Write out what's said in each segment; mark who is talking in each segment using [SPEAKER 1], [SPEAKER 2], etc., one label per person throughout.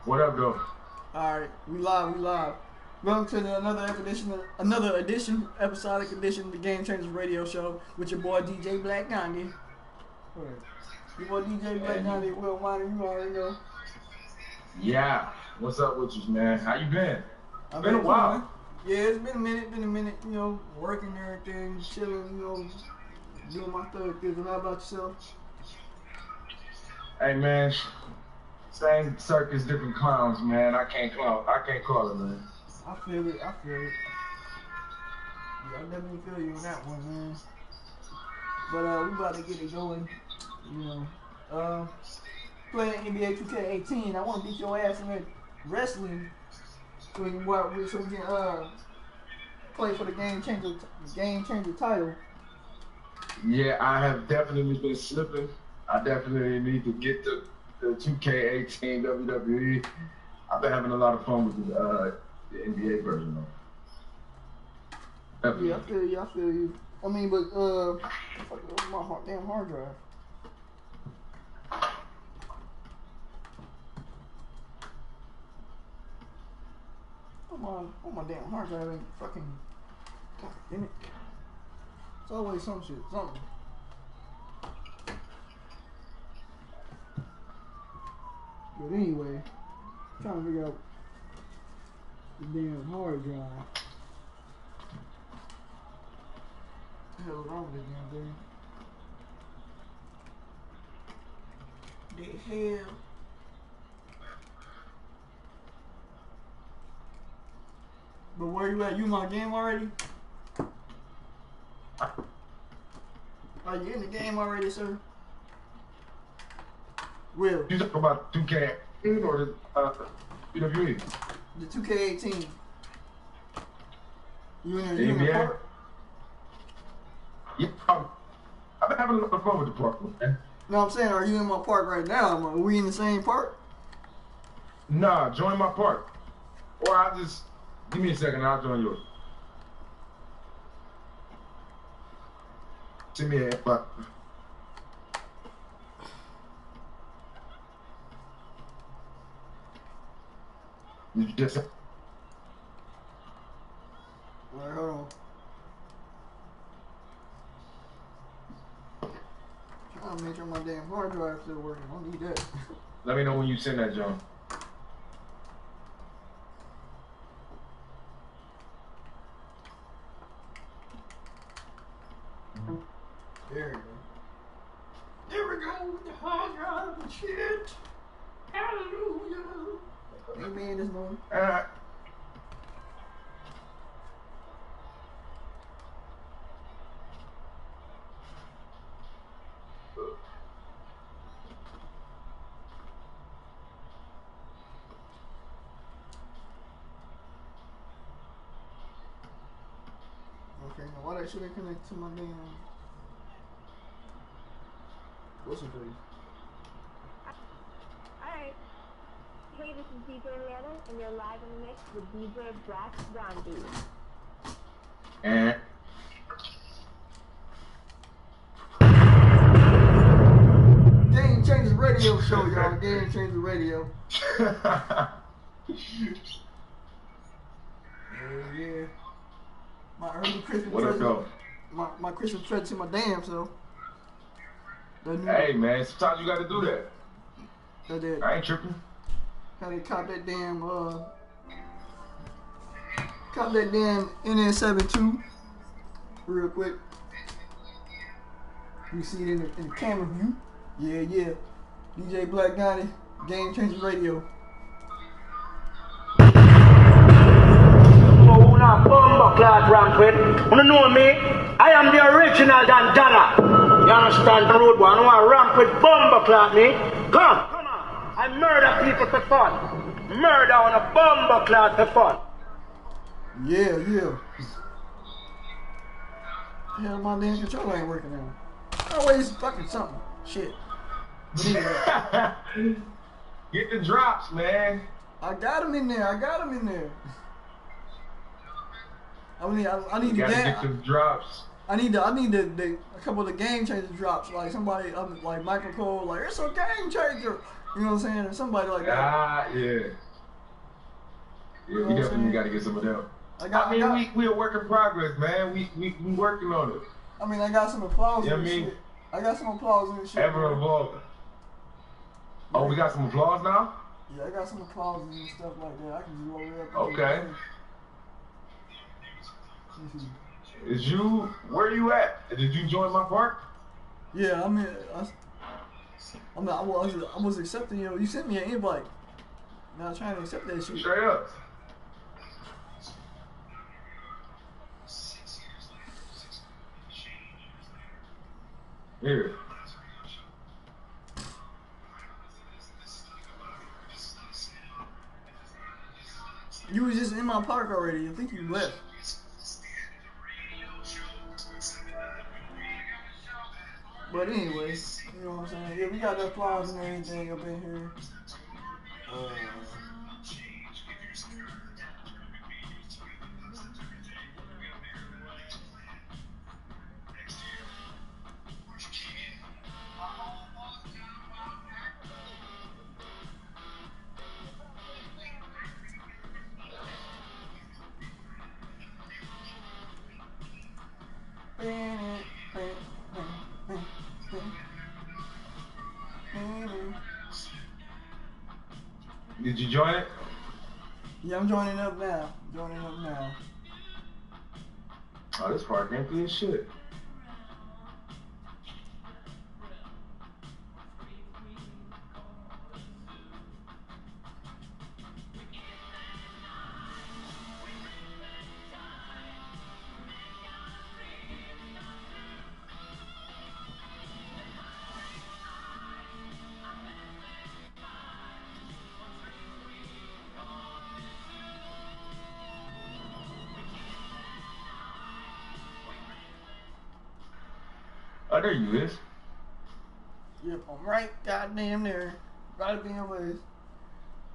[SPEAKER 1] What up, though?
[SPEAKER 2] Alright, we live. Welcome to another episodic edition of the Game Changers Radio Show with your boy DJ Black Gandhi. Your boy DJ Black Gandhi, Will Minor, you already know.
[SPEAKER 1] Yeah, what's up with you, man? How you been?
[SPEAKER 2] I've
[SPEAKER 1] been a while.
[SPEAKER 2] Cool, yeah, it's been a minute, you know, working and everything, chilling, you know, doing my thing. How about yourself?
[SPEAKER 1] Hey, man, same circus, different clowns, man. I can't call it, man.
[SPEAKER 2] I feel it. Yeah, I definitely feel you on that one, man. But we about to get it going, you know. Playing NBA 2K18. I want to beat your ass in that wrestling so we can play for the game changer title.
[SPEAKER 1] Yeah, I have definitely been slipping. I definitely need to get to the 2K18 WWE. I've been having a lot of fun with the NBA version, though.
[SPEAKER 2] Yeah, I feel you. I mean, but my damn hard drive. Oh my damn hard drive ain't fucking. God damn it. It's always something. But anyway, I'm trying to figure out the damn hard drive. What the hell is wrong with this damn thing? The hell? But where you at? You in my game already? Are you in the game already, sir? Will.
[SPEAKER 1] You talking about 2K18 or the WWE?
[SPEAKER 2] The 2K18. You in the park?
[SPEAKER 1] Yeah, I've been having a lot of fun with the park, man.
[SPEAKER 2] No, I'm saying, are you in my park right now? Are we in the same park?
[SPEAKER 1] Nah, join my park. Or I'll just, give me a second, I'll join yours. Send me a invite. You just...
[SPEAKER 2] Alright, hold on. Trying to make sure my damn hard drive still working. I don't need that.
[SPEAKER 1] Let me know when you send that, John.
[SPEAKER 2] There we go. There we go. The hard drive and shit. Hallelujah. Amen this morning. Okay, now why that shit ain't connect to my damn listen to you.
[SPEAKER 3] Alright. Hey, this is DJ Atlanta, and you're live in the mix with DJ Black Gandhi.
[SPEAKER 2] Game Changers Radio Show, y'all. Game Changers Radio. Yeah. My early Christmas present. My Christmas present to my damn self.
[SPEAKER 1] Hey man, sometimes you gotta do that. I ain't tripping.
[SPEAKER 2] Had to cop that damn NS72 real quick. You see it in the camera view. Yeah. DJ Black Gandhi, Game Changers Radio.
[SPEAKER 4] Clad rampant. You know me? I am the original Dandana. You understand the road boy? I know I ramp with bomber clad me. Come on. I murder people for fun. Murder on a bomber clad for fun.
[SPEAKER 2] Yeah. Hell, my damn controller ain't working now. Always fucking something. Shit. But anyway.
[SPEAKER 1] Get the drops, man.
[SPEAKER 2] I got him in there. I need
[SPEAKER 1] you
[SPEAKER 2] the
[SPEAKER 1] gotta
[SPEAKER 2] damn.
[SPEAKER 1] get the drops.
[SPEAKER 2] I need the a couple of the game changer drops. Like somebody, like Michael Cole, like it's a game changer. You know what I'm saying? Or somebody like that.
[SPEAKER 1] Ah, yeah. Yeah,
[SPEAKER 2] You know
[SPEAKER 1] we
[SPEAKER 2] what I'm
[SPEAKER 1] definitely
[SPEAKER 2] saying?
[SPEAKER 1] got to get some of them.
[SPEAKER 2] I mean,
[SPEAKER 1] we a work in progress, man. We working on it.
[SPEAKER 2] I mean, I got some applause
[SPEAKER 1] You know
[SPEAKER 2] in
[SPEAKER 1] what I
[SPEAKER 2] this
[SPEAKER 1] mean?
[SPEAKER 2] shit. I got some applause in this shit.
[SPEAKER 1] Ever
[SPEAKER 2] man.
[SPEAKER 1] evolving. Oh, we got some applause now?
[SPEAKER 2] Yeah, I got some applause and stuff like that. I can just roll it up.
[SPEAKER 1] Okay. Is you, where you at? Did you join my park?
[SPEAKER 2] Yeah, I mean, I was accepting, you know, you sent me an invite. Now I'm trying to accept that shit.
[SPEAKER 1] Straight up. Here.
[SPEAKER 2] You was just in my park already. I think you left. But anyways, you know what I'm saying? Yeah, we got the applause and everything up in here.
[SPEAKER 1] Did you join it?
[SPEAKER 2] Yeah, I'm joining up now. Joining up now.
[SPEAKER 1] Oh, this park empty as shit. Oh, there you is.
[SPEAKER 2] Yep, I'm right goddamn there. Right up in your face.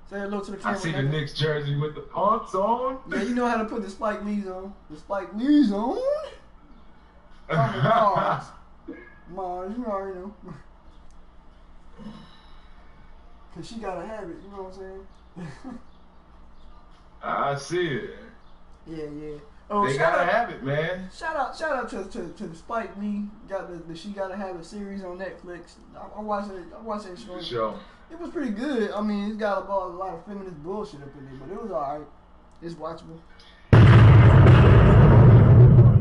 [SPEAKER 2] Say hello to the camera.
[SPEAKER 1] I see the
[SPEAKER 2] nigga.
[SPEAKER 1] Knicks jersey with the pumps on.
[SPEAKER 2] Yeah, you know how to put the Spike Lee's on. The Spike Lee's on? Mars. Mars, you already know. Cause she gotta have it, you know what I'm saying?
[SPEAKER 1] I see it.
[SPEAKER 2] Yeah. Oh,
[SPEAKER 1] They gotta have it, man.
[SPEAKER 2] Shout out to Spike Lee. Got the She Gotta Have It series on Netflix. I watched it.
[SPEAKER 1] For sure.
[SPEAKER 2] It was pretty good. I mean, it's got a lot of feminist bullshit up in there, but it was alright. It's watchable.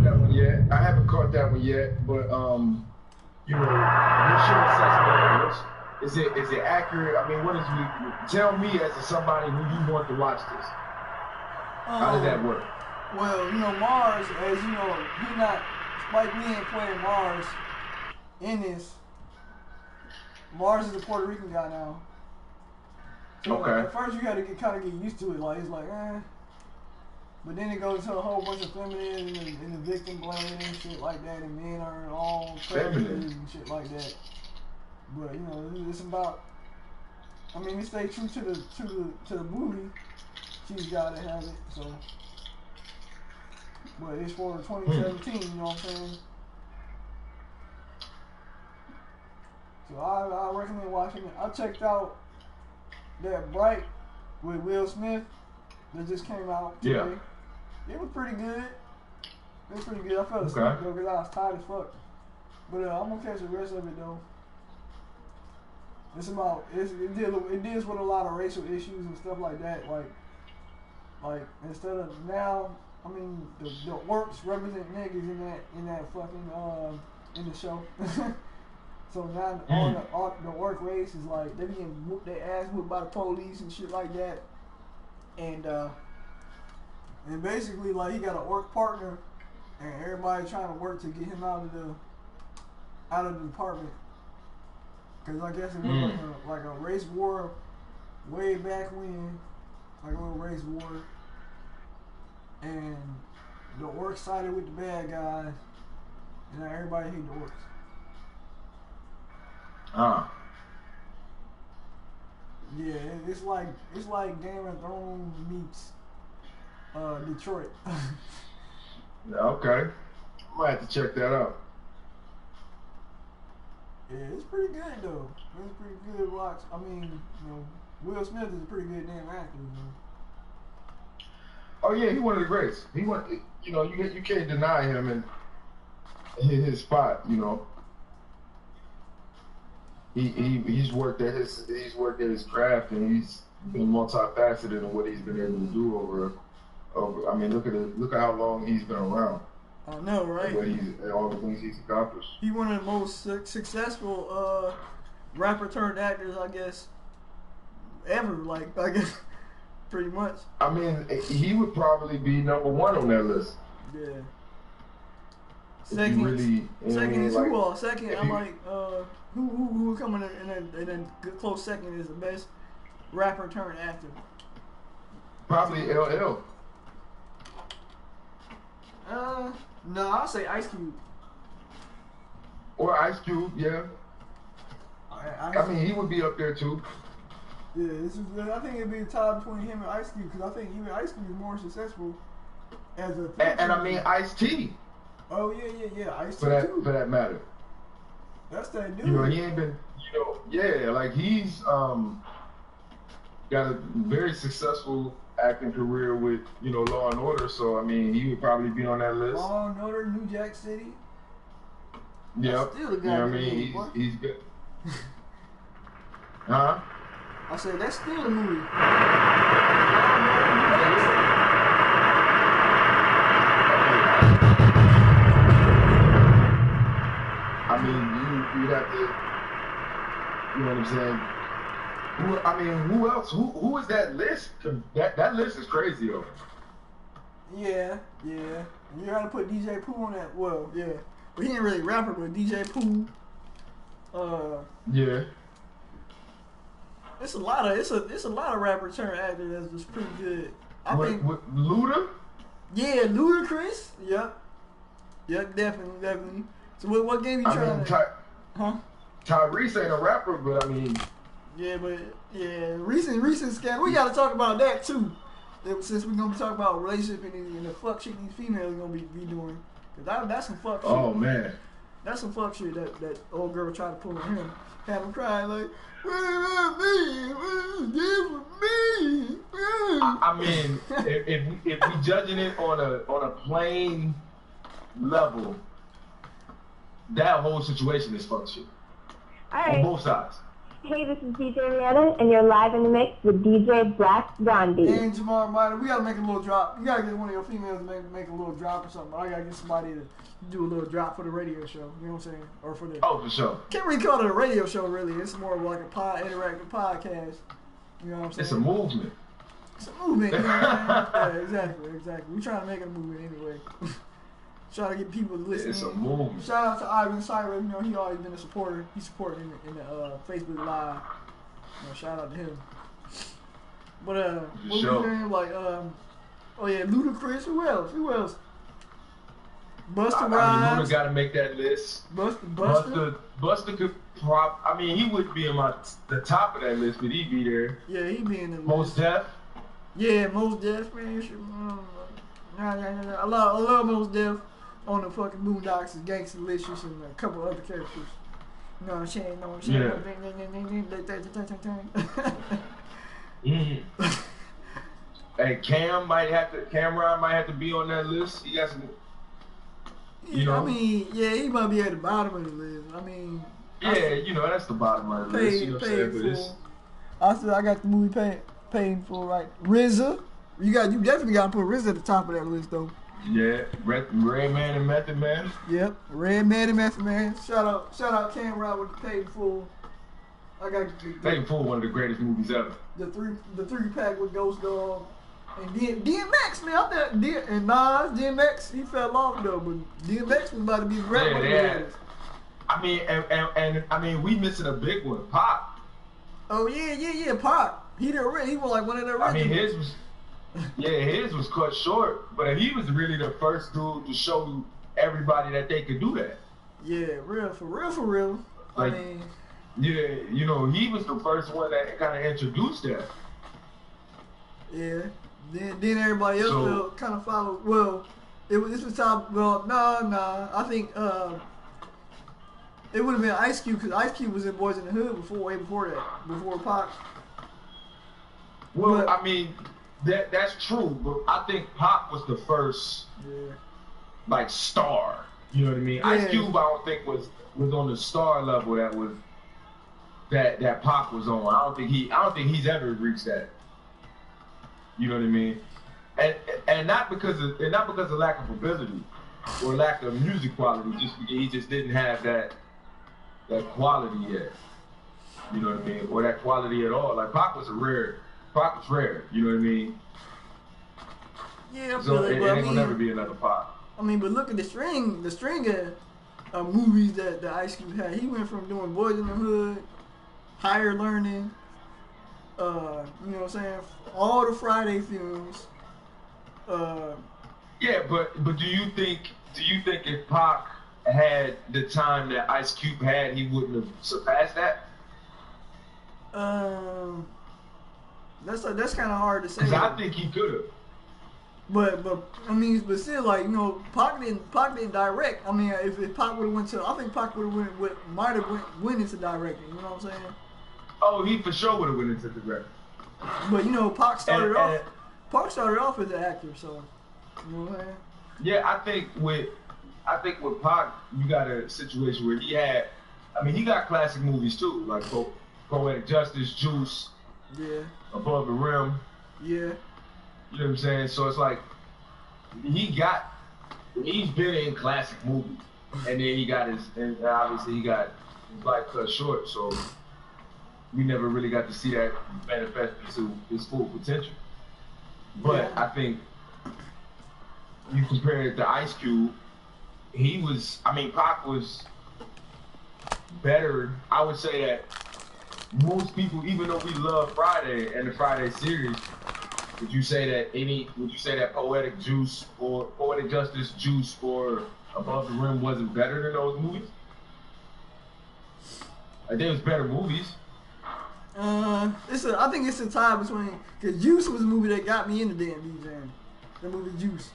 [SPEAKER 1] That one yet. I haven't caught that one yet, but you know, what's your assessment? Is it accurate? I mean, what is tell me as somebody who you want to watch this? How does that work?
[SPEAKER 2] Well, you know, Mars, as you know, Spike Lee ain't playing Mars in this. Mars is a Puerto Rican guy now. So
[SPEAKER 1] Okay.
[SPEAKER 2] At first you had to kind of get used to it, like it's like, But then it goes to a whole bunch of feminine and the victim blaming and shit like that, and men are all predators and shit like that. But you know, it's about. I mean, it stay true to the movie. She's gotta have it, so. But it's for 2017, you know what I'm saying? So I recommend watching it. I checked out that Bright with Will Smith that just came out today.
[SPEAKER 1] Yeah.
[SPEAKER 2] It was pretty good. It was pretty good. I fell asleep though because I was tired as fuck. But I'm gonna catch the rest of it though. It's about it deals with a lot of racial issues and stuff like that. Like instead of now, I mean the orcs represent niggas in that fucking in the show. So now all the orc race is like they getting whooped their ass whooped by the police and shit like that. And basically like he got an orc partner and everybody trying to work to get him out of the department. Cause I guess it was like a race war way back when, like a little race war. And the orcs sided with the bad guys, and now everybody hate the orcs. Yeah, it's like Game of Thrones meets Detroit.
[SPEAKER 1] Okay. might have to check that out.
[SPEAKER 2] Yeah, it's pretty good though. It's pretty good to watch. I mean, you know, Will Smith is a pretty good damn actor, you know.
[SPEAKER 1] Oh yeah, he one of the greats. He won. You know, you can't deny him and his spot. You know, he's worked at his craft, and he's been multifaceted in what he's been able to do over. I mean, look at how long he's been around.
[SPEAKER 2] I know, right?
[SPEAKER 1] And all the things he's accomplished.
[SPEAKER 2] He's one of the most successful rapper turned actors, I guess, ever. Like, I guess, pretty much.
[SPEAKER 1] I mean, he would probably be number one on that list.
[SPEAKER 2] Yeah.
[SPEAKER 1] Second, really,
[SPEAKER 2] second is
[SPEAKER 1] like,
[SPEAKER 2] who all? Second, I'm like, who coming in a close second is the best rapper turned actor?
[SPEAKER 1] Probably LL.
[SPEAKER 2] No, I'll say Ice Cube.
[SPEAKER 1] Or Ice Cube, yeah. I mean, he would be up there too.
[SPEAKER 2] Yeah, I think it'd be a tie between him and Ice Cube, because I think even Ice Cube is more successful as a.
[SPEAKER 1] And I mean, Ice-T.
[SPEAKER 2] Oh yeah, Ice-T too.
[SPEAKER 1] For that matter.
[SPEAKER 2] That's that dude.
[SPEAKER 1] You know, he ain't been. You know, yeah, like he's got a very successful acting career with, you know, Law and Order, so I mean he would probably be on that list.
[SPEAKER 2] Law and Order, New Jack City.
[SPEAKER 1] Yep.
[SPEAKER 2] Still a guy.
[SPEAKER 1] You know what I mean? He's good. Huh?
[SPEAKER 2] I said that's still a movie.
[SPEAKER 1] I mean, you'd have to, you know what I'm saying? Who else? Who is that list? That list is crazy, though.
[SPEAKER 2] Yeah. You gotta put DJ Pooh on that. Well, yeah. But he ain't really a rapper, but DJ Pooh.
[SPEAKER 1] Yeah.
[SPEAKER 2] It's a lot of rapper turned actors that's just pretty good. I think
[SPEAKER 1] with Luda?
[SPEAKER 2] Yeah, Ludacris. Yep, definitely. So what game you trying to? Huh?
[SPEAKER 1] Tyrese ain't a rapper, but I mean.
[SPEAKER 2] Yeah, recent scandal. We gotta talk about that too. Since we're gonna be talking about relationship and the fuck shit these females are gonna be doing. Cause that's some fuck shit.
[SPEAKER 1] Oh man.
[SPEAKER 2] That's some fuck shit that old girl tried to pull on him. Have him crying like, what about me? What is this with me?
[SPEAKER 1] I mean, if we judging it on a plain level, that whole situation is fuck shit.
[SPEAKER 3] All right.
[SPEAKER 1] On both sides.
[SPEAKER 3] Hey, this is DJ Rihanna, and you're live in the mix with DJ BlackGhandi.
[SPEAKER 2] And Jamar Minor, we gotta make a little drop. You gotta get one of your females to make a little drop or something. I gotta get somebody to do a little drop for the radio show. You know what I'm saying? Or for the.
[SPEAKER 1] Oh, for sure.
[SPEAKER 2] Can't really call it a radio show, really. It's more of like a interactive podcast. You know what I'm saying?
[SPEAKER 1] It's a movement.
[SPEAKER 2] It's a movement. You know what I mean? Yeah, exactly. We trying to make it a movement anyway. Try to get people to listen.
[SPEAKER 1] It's a movement.
[SPEAKER 2] Shout out to Ivan Cyrus. You know, he always been a supporter. He's supporting in the Facebook Live. You know, shout out to him. But what
[SPEAKER 1] sure.
[SPEAKER 2] we doing? Like oh yeah, Ludacris. Who else? Busta Rhymes.
[SPEAKER 1] Luda got to make that list. Busta could I mean, he wouldn't be in the top of that list, but he'd be there.
[SPEAKER 2] Yeah, he'd be in the
[SPEAKER 1] Mos Def.
[SPEAKER 2] Yeah, Mos Def, man. I love Mos Def on the fucking Boondocks and Gangstalicious and a couple other characters. You know what I'm saying?
[SPEAKER 1] Yeah. Hey, Cameron might have to be on that list. He got some. You know?
[SPEAKER 2] I mean, yeah, he might be at the bottom of the list. I mean,
[SPEAKER 1] yeah, you know, that's the bottom of the list. You know what I'm saying?
[SPEAKER 2] I got the movie paid for, right? RZA. You definitely got to put RZA at the top of that list, though.
[SPEAKER 1] Yeah, Redman and Method Man.
[SPEAKER 2] Yep, Redman and Method Man. Shout out Cam Rock with the Paid Full. I got
[SPEAKER 1] Paid Full, one of the greatest movies ever.
[SPEAKER 2] The three pack with Ghost Dog and DMX, man. And Nas, DMX, he fell off though, but DMX was about to be the rapper.
[SPEAKER 1] Yeah. I mean, and I mean, we missing a big one, Pop.
[SPEAKER 2] Oh yeah, Pop. He was like one of the originals.
[SPEAKER 1] I mean, his was cut short, but he was really the first dude to show everybody that they could do that.
[SPEAKER 2] Yeah, for real.
[SPEAKER 1] Like,
[SPEAKER 2] I mean,
[SPEAKER 1] yeah, you know, he was the first one that kind of introduced that.
[SPEAKER 2] Yeah. Then everybody else kind of followed. Well, This was top. Well, no. I think it would have been Ice Cube because Ice Cube was in Boys in the Hood way before that, before Pac.
[SPEAKER 1] Well, I mean, that's true, but I think Pac was the first, like, star. You know what I mean?
[SPEAKER 2] Yeah.
[SPEAKER 1] Ice Cube, I don't think was on the star level that Pac was on. I don't think he's ever reached that. You know what I mean? And not because of lack of ability or lack of music quality, just because he just didn't have that quality yet. You know what I mean? Or that quality at all. Like Pac was rare. You know what I mean?
[SPEAKER 2] Yeah,
[SPEAKER 1] so it ain't
[SPEAKER 2] I
[SPEAKER 1] gonna
[SPEAKER 2] mean,
[SPEAKER 1] never be another Pac.
[SPEAKER 2] I mean, but look at the string of movies that Ice Cube had. He went from doing Boys in the Hood, Higher Learning, you know what I'm saying? All the Friday films.
[SPEAKER 1] Yeah, but do you think if Pac had the time that Ice Cube had, he wouldn't have surpassed that?
[SPEAKER 2] That's kind of hard to say.
[SPEAKER 1] Because I think he could have.
[SPEAKER 2] But I mean, but still, like, you know, Pac didn't direct. I mean, if Pac would have went to, I think Pac might have went into directing. You know what I'm saying?
[SPEAKER 1] Oh, he for sure would have went into directing.
[SPEAKER 2] But you know, Pac started off as an actor, so you know what I'm saying?
[SPEAKER 1] Yeah, I think with Pac, you got a situation where he got classic movies too, like Poetic Justice, Juice, Above the Rim.
[SPEAKER 2] Yeah.
[SPEAKER 1] You know what I'm saying? So it's like he's been in classic movies, and then obviously he got his life cut short, so we never really got to see that manifest into his full potential. But I think you compare it to Ice Cube, Pac was better. I would say that most people, even though we love Friday and the Friday series, would you say that Poetic Juice or Poetic Justice, Juice, or Above the Rim wasn't better than those movies? Like, there was better movies.
[SPEAKER 2] I think it's a tie between, because Juice was a movie that got me into damn DJing. The movie Juice.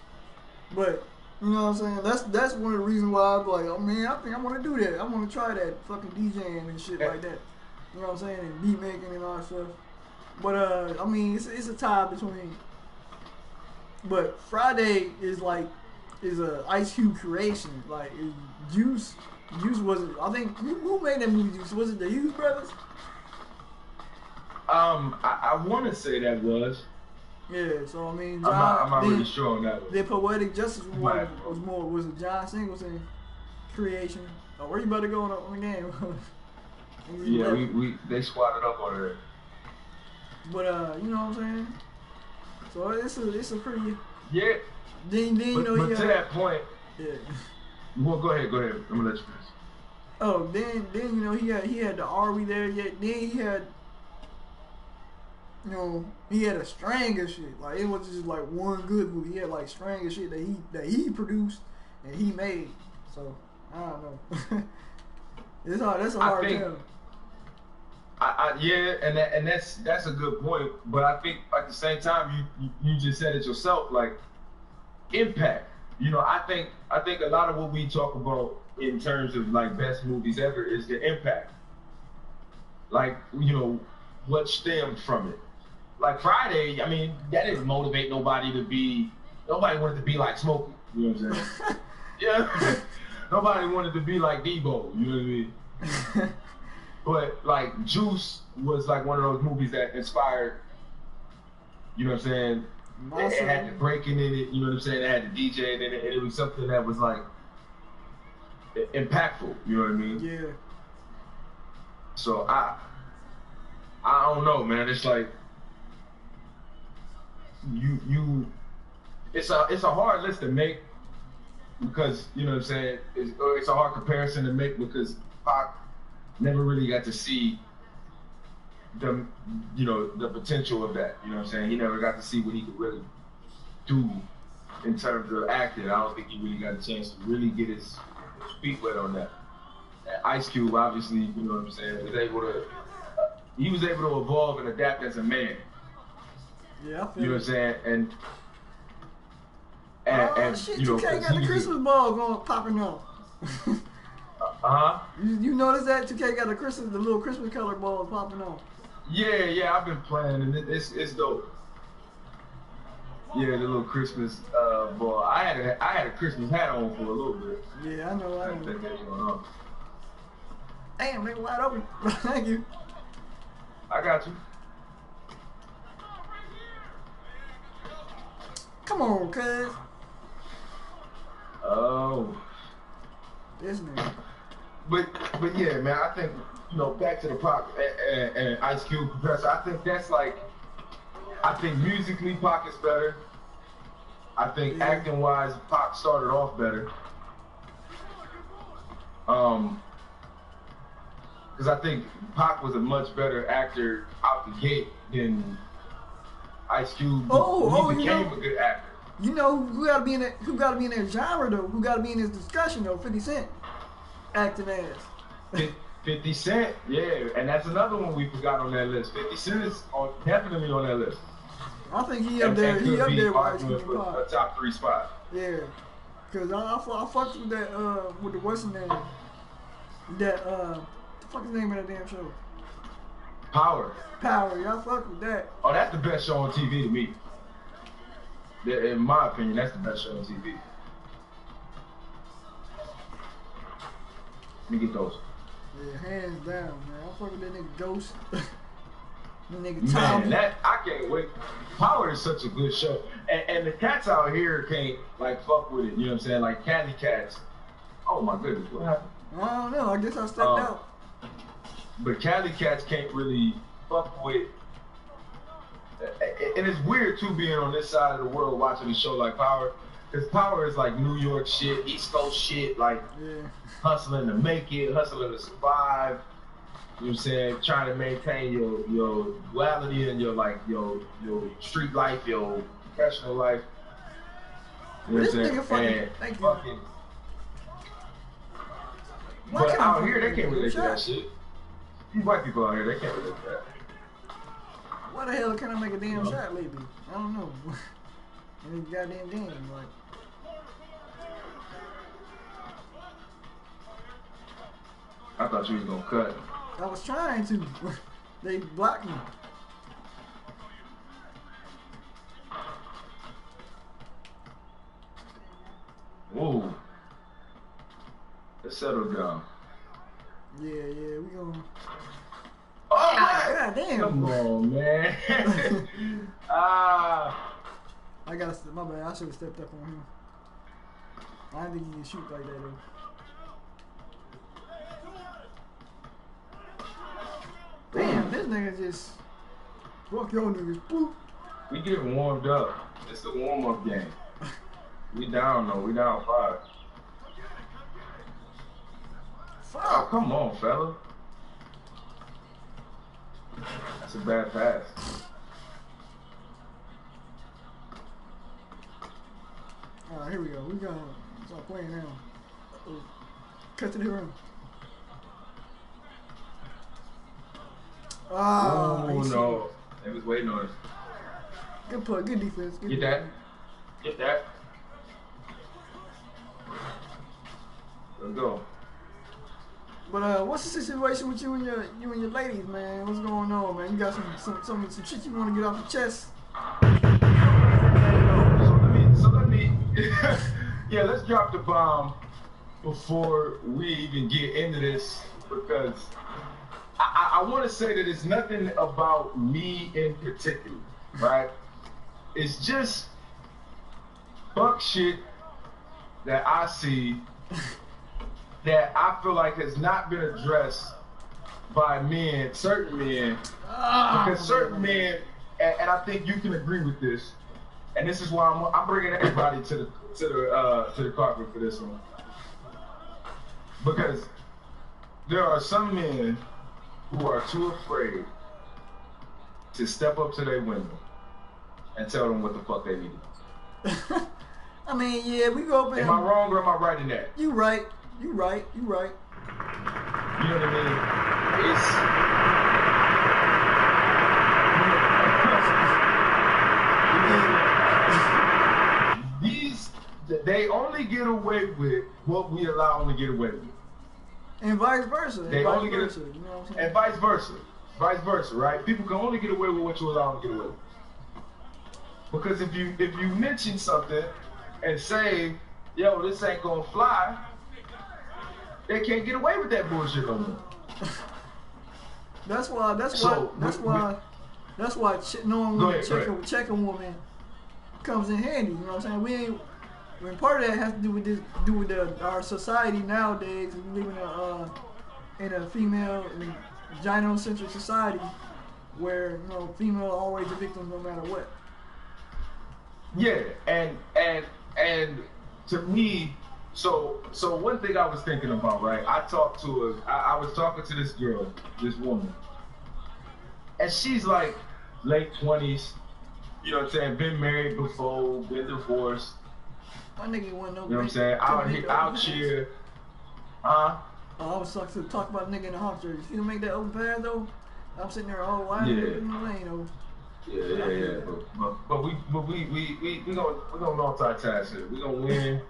[SPEAKER 2] But you know what I'm saying? That's one of the reasons why I'm like, oh man, I think I want to do that. I want to try that fucking DJing and shit like that. You know what I'm saying? And beat making and all that stuff. But I mean, it's a tie between. But Friday is a Ice Cube creation. Like Juice wasn't. I think who made that movie Juice? Was it the Hughes brothers?
[SPEAKER 1] I want to say that was.
[SPEAKER 2] Yeah, so I mean,
[SPEAKER 1] I'm not really sure on that one.
[SPEAKER 2] The Poetic Justice was it John Singleton creation? Oh, where you about to go on the game?
[SPEAKER 1] Yeah, they squatted up on it.
[SPEAKER 2] But you know what I'm saying? So it's a pretty.
[SPEAKER 1] Yeah.
[SPEAKER 2] Then you know
[SPEAKER 1] but to that point.
[SPEAKER 2] Yeah.
[SPEAKER 1] Well, go ahead. I'm gonna let you finish.
[SPEAKER 2] Oh, then you know he had the Arby there. Yeah. Then he had. You know, he had a string of shit. Like, it wasn't just like one good movie. He had like string of shit that he produced and he made. So I don't know. That's a hard tell.
[SPEAKER 1] Yeah, and that's a good point. But I think at the same time, you just said it yourself. Like, impact. You know, I think a lot of what we talk about in terms of like best movies ever is the impact. Like, you know, what stemmed from it. Like Friday, I mean, that didn't motivate nobody wanted to be like Smokey, you know what I'm saying? Yeah. Nobody wanted to be like Debo, you know what I mean? But like Juice was like one of those movies that inspired, you know what I'm saying? It had the breaking in it, you know what I'm saying? It had the DJ in it, and it was something that was like impactful, you know what I mean?
[SPEAKER 2] Yeah.
[SPEAKER 1] So I don't know, man. It's like it's a hard list to make because, you know what I'm saying, it's a hard comparison to make because Pac never really got to see the potential of that, you know what I'm saying? He never got to see what he could really do in terms of acting. I don't think he really got a chance to really get his feet wet on that. And Ice Cube, obviously, you know what I'm saying, was able to evolve and adapt as a man.
[SPEAKER 2] Yeah, I feel
[SPEAKER 1] you know what I'm saying? And
[SPEAKER 2] shit,
[SPEAKER 1] you know,
[SPEAKER 2] 2K got the Christmas ball going popping off. You notice that 2K got the little Christmas color ball popping off.
[SPEAKER 1] Yeah, I've been playing and it's dope. Yeah, the little Christmas ball. I had a Christmas hat on for a little bit.
[SPEAKER 2] Yeah, I know.
[SPEAKER 1] That going on.
[SPEAKER 2] Damn, they wide open. Thank you.
[SPEAKER 1] I got you.
[SPEAKER 2] Come on, cuz.
[SPEAKER 1] Oh.
[SPEAKER 2] This nigga.
[SPEAKER 1] But yeah, man, I think, you know, back to the Pac and Ice Cube compressor, I think that's like, I think musically Pac is better. I think acting wise Pac started off better. Because I think Pac was a much better actor out the gate than Ice Cube. He became a good actor.
[SPEAKER 2] You know who gotta be in that? Who gotta be in that genre though? Who gotta be in this discussion though? 50 Cent, acting ass.
[SPEAKER 1] 50 Cent, yeah, and that's another one we forgot on that list. 50 Cent is definitely on that list.
[SPEAKER 2] I think he up there. He up there with Ice Cube
[SPEAKER 1] for a top 3 spot.
[SPEAKER 2] Yeah, cause I fucked with that with the what's his name? That the fuck is the name of that damn show?
[SPEAKER 1] Power,
[SPEAKER 2] yeah, I fucked with that.
[SPEAKER 1] Oh, that's the best show on TV to me. In my opinion, that's the best show on TV. Let me get those.
[SPEAKER 2] Yeah, hands down, man. I fuck with that nigga Ghost. That nigga Tommy.
[SPEAKER 1] Man, I can't wait. Power is such a good show. And the cats out here can't, like, fuck with it. You know what I'm saying? Like, Candy Cats. Oh, my goodness. What happened?
[SPEAKER 2] I don't know. I guess I stepped out.
[SPEAKER 1] But Cali Cats can't really fuck with. And it's weird, too, being on this side of the world watching a show like Power. Because Power is like New York shit, East Coast shit, like hustling to make it, hustling to survive. You know what I'm saying? Trying to maintain your duality and your street life, your professional life. You know what I'm saying?
[SPEAKER 2] Thank you.
[SPEAKER 1] Fucking, but out here, they can't relate to that shit. These white people out here, they can't relate to that.
[SPEAKER 2] Why the hell can I make a damn shot lately? I don't know. In this goddamn game, like.
[SPEAKER 1] I thought you was gonna cut.
[SPEAKER 2] I was trying to. They blocked me.
[SPEAKER 1] Whoa. Let's settle down.
[SPEAKER 2] Yeah, we gonna.
[SPEAKER 1] Oh,
[SPEAKER 2] God damn.
[SPEAKER 1] Come on, man.
[SPEAKER 2] I gotta, my bad, I should have stepped up on him. I didn't think he can shoot like that though. Damn, this nigga just fuck your niggas. Boop.
[SPEAKER 1] We getting warmed up. It's the warm-up game. We down though. We down 5.
[SPEAKER 2] Fuck.
[SPEAKER 1] Oh, come on, fella. That's a bad pass.
[SPEAKER 2] Alright, here we go. We gonna start playing now. Cut to the rim.
[SPEAKER 1] Oh no. They was waiting on us.
[SPEAKER 2] Good play, good defense. Good
[SPEAKER 1] Get
[SPEAKER 2] defense.
[SPEAKER 1] that. Get that. Let's go.
[SPEAKER 2] But what's the situation with you and your ladies, man? What's going on, man? You got some shit you want to get off the chest?
[SPEAKER 1] So let me yeah, let's drop the bomb before we even get into this, because I want to say that it's nothing about me in particular, right? It's just fuck shit that I see that I feel like has not been addressed by men, certain men, because certain men, and I think you can agree with this, and this is why I'm bringing everybody to the carpet for this one, because there are some men who are too afraid to step up to their window and tell them what the fuck they need.
[SPEAKER 2] I mean, yeah, we go up in.
[SPEAKER 1] Am I wrong or am I right in that?
[SPEAKER 2] You right. You right.
[SPEAKER 1] You know what I mean? These only get away with what we allow them to get away with.
[SPEAKER 2] And vice versa.
[SPEAKER 1] They only get it,
[SPEAKER 2] you know what I'm saying?
[SPEAKER 1] and vice versa. Vice versa, right? People can only get away with what you allow them to get away with. Because if you mention something and say, yo, this ain't gonna fly, they can't get away with that bullshit no more.
[SPEAKER 2] That's why knowing check a woman comes in handy. You know what I'm saying? When part of that has to do with our society nowadays. We live in a female gynocentric society where female are always the victim no matter what.
[SPEAKER 1] Yeah, and to me, so one thing I was thinking about, right? I was talking to this girl, this woman, and she's like late 20s. You know what I'm saying? Been married before, been divorced.
[SPEAKER 2] My nigga wasn't no.
[SPEAKER 1] You know what I'm saying? Out here, huh?
[SPEAKER 2] I was talk about a nigga in the hawk jersey. You don't make that open pass though. I'm sitting there, oh, why in the lane though?
[SPEAKER 1] Yeah. But we gonna multitask here. We gonna win.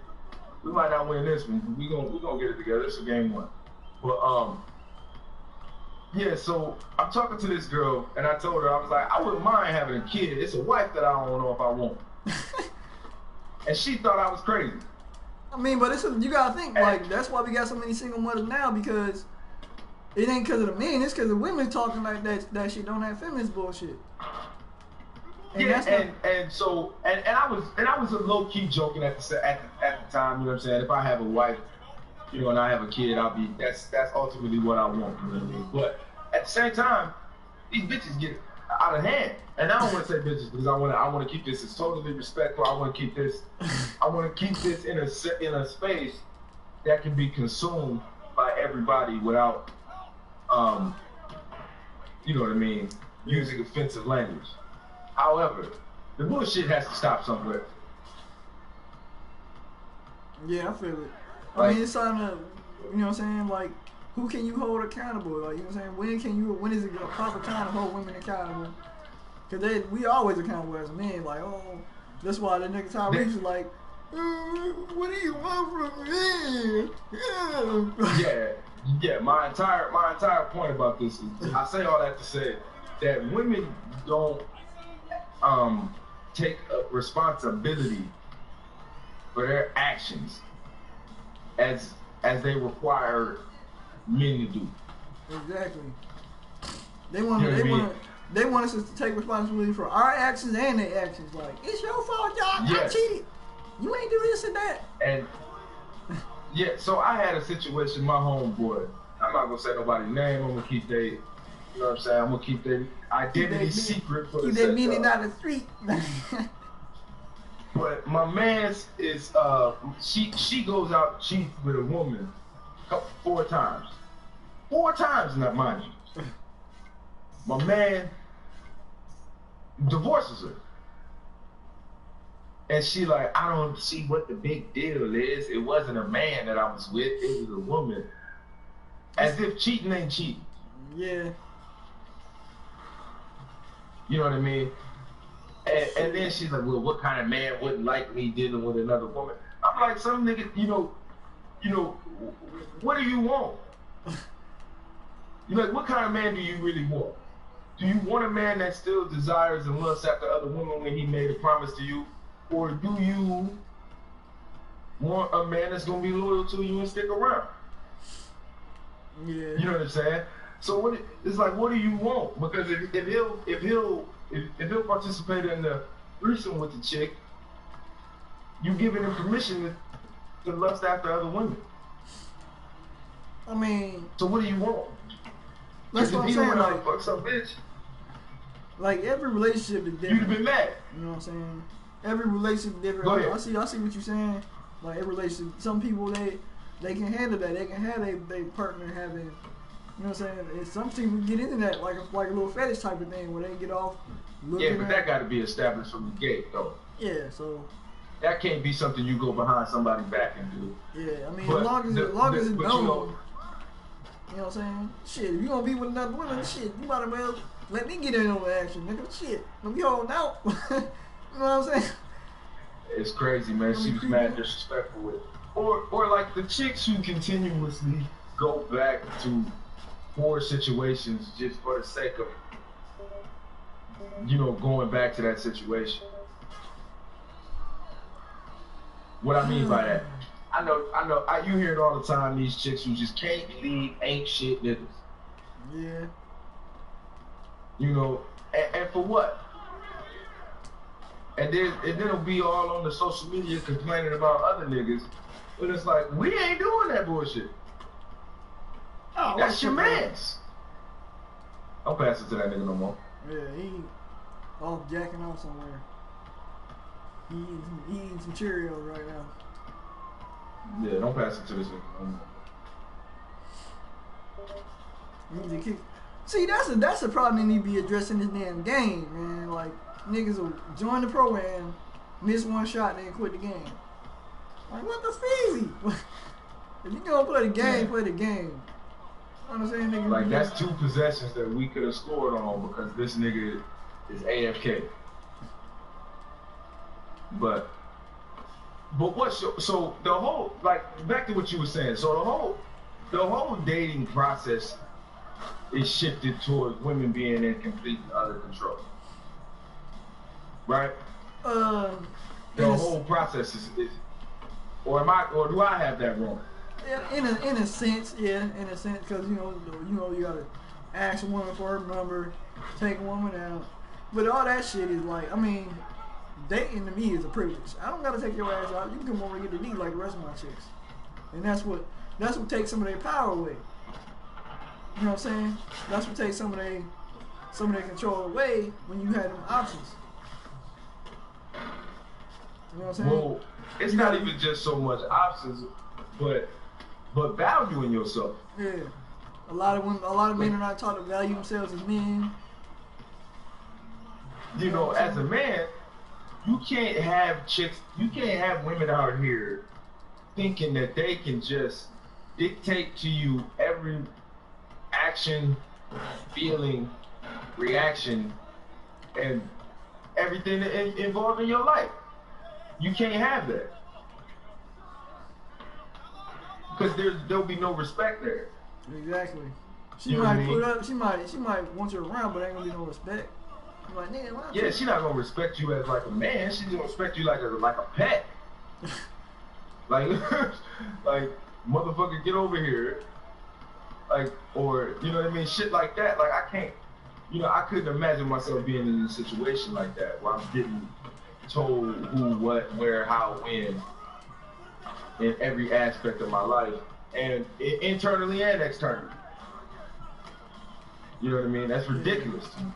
[SPEAKER 1] We might not win this one, but we gonna get it together. It's a game one. But yeah. So I'm talking to this girl, and I told her I was like, I wouldn't mind having a kid. It's a wife that I don't know if I want. And she thought I was crazy.
[SPEAKER 2] I mean, but you gotta think like that's why we got so many single mothers now, because it ain't because of the men, it's because the women talking like that shit don't have feminist bullshit. And I was a low key joking at the time. You know what I'm saying? If I have a wife, and I have a kid, that's ultimately what I want. You know what I mean? But at the same time, these bitches get out of hand, and I don't want to say bitches because I want to keep this as totally respectful. I want to keep this in a space that can be consumed by everybody without, you know what I mean, using offensive language. However, the bullshit has to stop somewhere. Yeah, I feel it. I mean, it's time to, you know what I'm saying, like, who can you hold accountable? Like, you know what I'm saying, when is it a proper time to hold women accountable? Because we always accountable as men, like, oh, that's why the nigga Tyrese is like, what do you want from me? Yeah, my entire point about this is, I say all that to say that women don't take responsibility for their actions as they require men to do. Exactly. They want us to take responsibility for our actions and their actions. Like, it's your fault, y'all. Yes. I cheated. You ain't do this and that.
[SPEAKER 1] And yeah, so I had a situation. My homeboy. I'm not gonna say nobody's name. I'm gonna keep they. You know what I'm saying? I'm gonna keep their identity secret for the
[SPEAKER 2] keep that meaning out of the street.
[SPEAKER 1] But my man's is she goes out cheats with a woman 4 times. 4 times, not mind you. My man divorces her. And she like, I don't see what the big deal is. It wasn't a man that I was with, it was a woman. As if cheating ain't cheating.
[SPEAKER 2] Yeah.
[SPEAKER 1] You know what I mean? And then she's like, well, what kind of man wouldn't like me dealing with another woman? I'm like, some nigga, you know, what do you want? Like, what kind of man do you really want? Do you want a man that still desires and lusts after other women when he made a promise to you? Or do you want a man that's gonna be loyal to you and stick around?
[SPEAKER 2] Yeah.
[SPEAKER 1] You know what I'm saying? So it's like, what do you want? Because if he'll participate in the threesome with the chick, you giving him permission to lust after other women.
[SPEAKER 2] I mean,
[SPEAKER 1] so what do you want?
[SPEAKER 2] That's what I'm saying. Like,
[SPEAKER 1] fuck some bitch.
[SPEAKER 2] Like, every relationship is different.
[SPEAKER 1] You'd have been mad.
[SPEAKER 2] You know what I'm saying? Every relationship is different.
[SPEAKER 1] Go ahead.
[SPEAKER 2] I see what you're saying. Like, every relationship, some people they can handle that. They can have their partner having. You know what I'm saying? And some people get into that like a little fetish type of thing where they get off looking.
[SPEAKER 1] Yeah, but that got to be established from the gate, though.
[SPEAKER 2] Yeah, so.
[SPEAKER 1] That can't be something you go behind somebody's back and do.
[SPEAKER 2] Yeah, I mean, as long as it's known. You know what I'm saying? Shit, if you gonna be with another woman, shit, you might as well let me get in on the action, nigga. Shit, don't be holding out. You know what I'm saying?
[SPEAKER 1] It's crazy, man. She was mad disrespectful with it. Or like the chicks who continuously go back to poor situations just for the sake of, you know, going back to that situation. What I mean by that, I know, you hear it all the time, these chicks who just can't leave, ain't shit niggas.
[SPEAKER 2] Yeah.
[SPEAKER 1] You know, and for what? And then it'll be all on the social media complaining about other niggas. But it's like, we ain't doing that bullshit.
[SPEAKER 2] Oh,
[SPEAKER 1] that's your man's. Don't pass it to that nigga no more.
[SPEAKER 2] Yeah, he off jacking off somewhere. He eating some Cheerios right now.
[SPEAKER 1] Yeah, don't pass it to this nigga no more.
[SPEAKER 2] He need to kick. See, that's a problem they need to be addressing this damn game, man. Like, niggas will join the program, miss one shot, and then quit the game. Like, what the feezy? If you gonna play the game, play the game. You know what I'm saying, nigga?
[SPEAKER 1] Like, that's 2 possessions that we could have scored on because this nigga is AFK. But what's so the whole, like, back to what you were saying. So the whole dating process is shifted towards women being in complete and utter control. Right?
[SPEAKER 2] The
[SPEAKER 1] whole process is or do I have that wrong?
[SPEAKER 2] In a sense, yeah, in a sense, because you know you gotta ask a woman for her number, take a woman out, but all that shit is like, I mean, dating to me is a privilege. I don't gotta take your ass out. You can come over and get the D like the rest of my chicks, and that's what takes some of their power away. You know what I'm saying? That's what takes some of their control away when you had them options. You know what I'm saying?
[SPEAKER 1] Well, it's not even just so much options, but valuing yourself.
[SPEAKER 2] Yeah. A lot of men are not taught to value themselves as men.
[SPEAKER 1] You know, as a man, you can't have women out here thinking that they can just dictate to you every action, feeling, reaction, and everything involved in your life. You can't have that. Because there'll be no respect there.
[SPEAKER 2] Exactly. She
[SPEAKER 1] You know what I
[SPEAKER 2] might
[SPEAKER 1] mean?
[SPEAKER 2] put up. She might want you around, but ain't gonna be no respect. I'm like, nigga, why?
[SPEAKER 1] Yeah, she's not gonna respect you as like a man. She's gonna respect you like a pet. like, like motherfucker, get over here. Like, or you know what I mean? Shit like that. Like, I can't. You know, I couldn't imagine myself being in a situation like that where I'm getting told who, what, where, how, when, in every aspect of my life, and internally and externally. You know what I mean? That's ridiculous to me.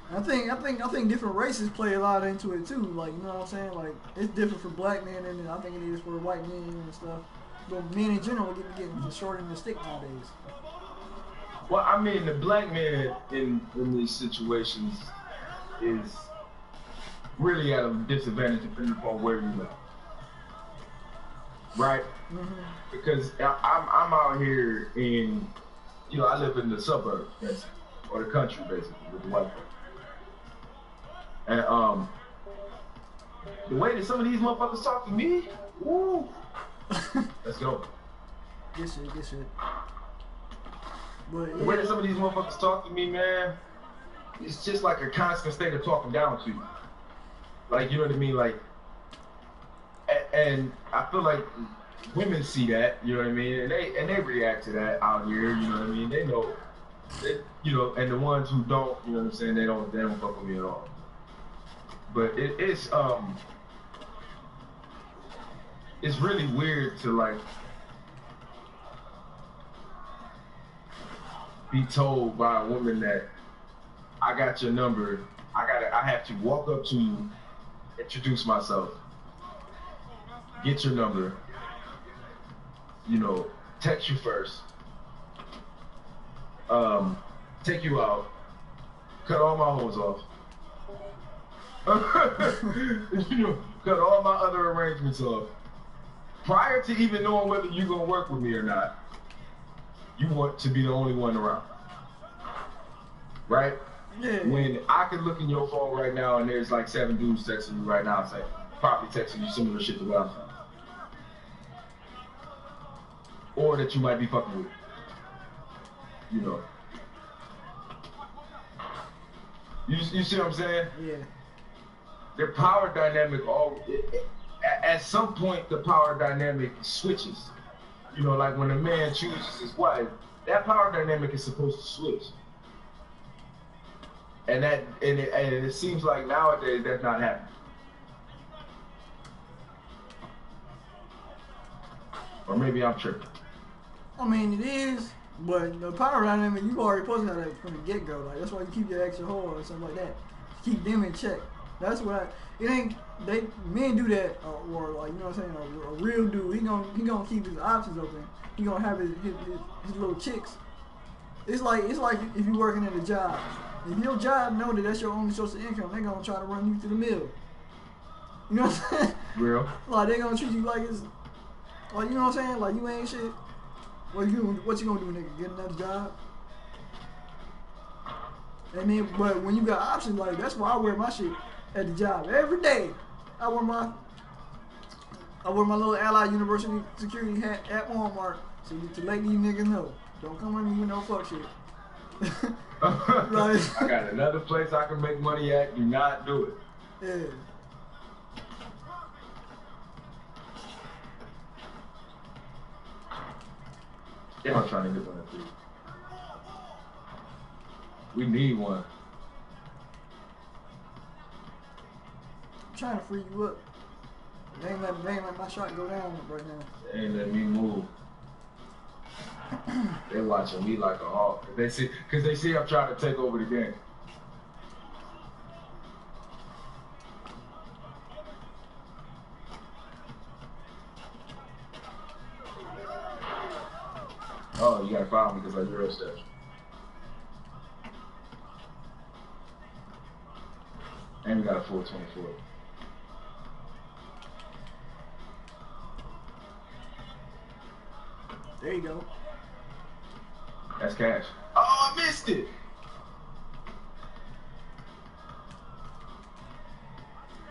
[SPEAKER 2] I think different races play a lot into it too. Like, you know what I'm saying? Like, it's different for black men, and I think it is for white men and stuff. But men in general getting the short end of the stick nowadays.
[SPEAKER 1] Well, I mean, the black man in these situations is really at a disadvantage depending upon where you live, right?
[SPEAKER 2] Mm-hmm.
[SPEAKER 1] Because I'm out here in, you know, I live in the suburbs, basically, or the country, basically, with the white folks. And the way that some of these motherfuckers talk to me, woo, let's go.
[SPEAKER 2] Good shit. But, yeah.
[SPEAKER 1] The way that some of these motherfuckers talk to me, man, it's just like a constant state of talking down to you. Like, you know what I mean? Like, and I feel like women see that, you know what I mean? And they react to that out here, you know what I mean? They know, you know, and the ones who don't, you know what I'm saying? They don't fuck with me at all. But it's really weird to like be told by a woman that I got your number. I have to walk up to you, introduce myself, get your number, you know, text you first, take you out, cut all my hoes off, you know, cut all my other arrangements off. Prior to even knowing whether you're gonna work with me or not, you want to be the only one around, right?
[SPEAKER 2] Yeah.
[SPEAKER 1] When I could look in your phone right now and there's like 7 dudes texting you right now saying, probably texting you similar shit to what I'm saying. Or that you might be fucking with. You know. You see what I'm saying?
[SPEAKER 2] Yeah.
[SPEAKER 1] The power dynamic, at some point, the power dynamic switches. You know, like when a man chooses his wife, that power dynamic is supposed to switch. And it seems like nowadays that's not happening. Or maybe I'm tripping.
[SPEAKER 2] I mean, it is, but the power dynamic, you already supposed to have that from the get-go. Like, that's why you keep your extra whore or something like that. Keep them in check. That's what men do that, or like, you know what I'm saying, a real dude, he gonna keep his options open. He gonna have his little chicks. It's like if you working at a job. If your job know that that's your only source of income, they gonna try to run you through the mill. You know what I'm saying?
[SPEAKER 1] Real.
[SPEAKER 2] Like, they gonna treat you like it's, like, you know what I'm saying? Like, you ain't shit. What you gonna do, nigga? Get another job? And then, but when you got options, like, that's why I wear my shit at the job every day. I wear my little Allied University security hat at Walmart to let these niggas know. Don't come at me with no fuck shit. Right.
[SPEAKER 1] I got another place I can make money at. Do not do it.
[SPEAKER 2] Yeah.
[SPEAKER 1] Yeah, I'm trying to get one of these. We need one.
[SPEAKER 2] I'm trying to free you up. They ain't let my shot go down right now.
[SPEAKER 1] They ain't let me move. They watching me like a hawk. They see I'm trying to take over the game. Oh, you gotta follow me because I Euro steps. And we got a 424.
[SPEAKER 2] There you go.
[SPEAKER 1] That's cash. Oh, I missed it.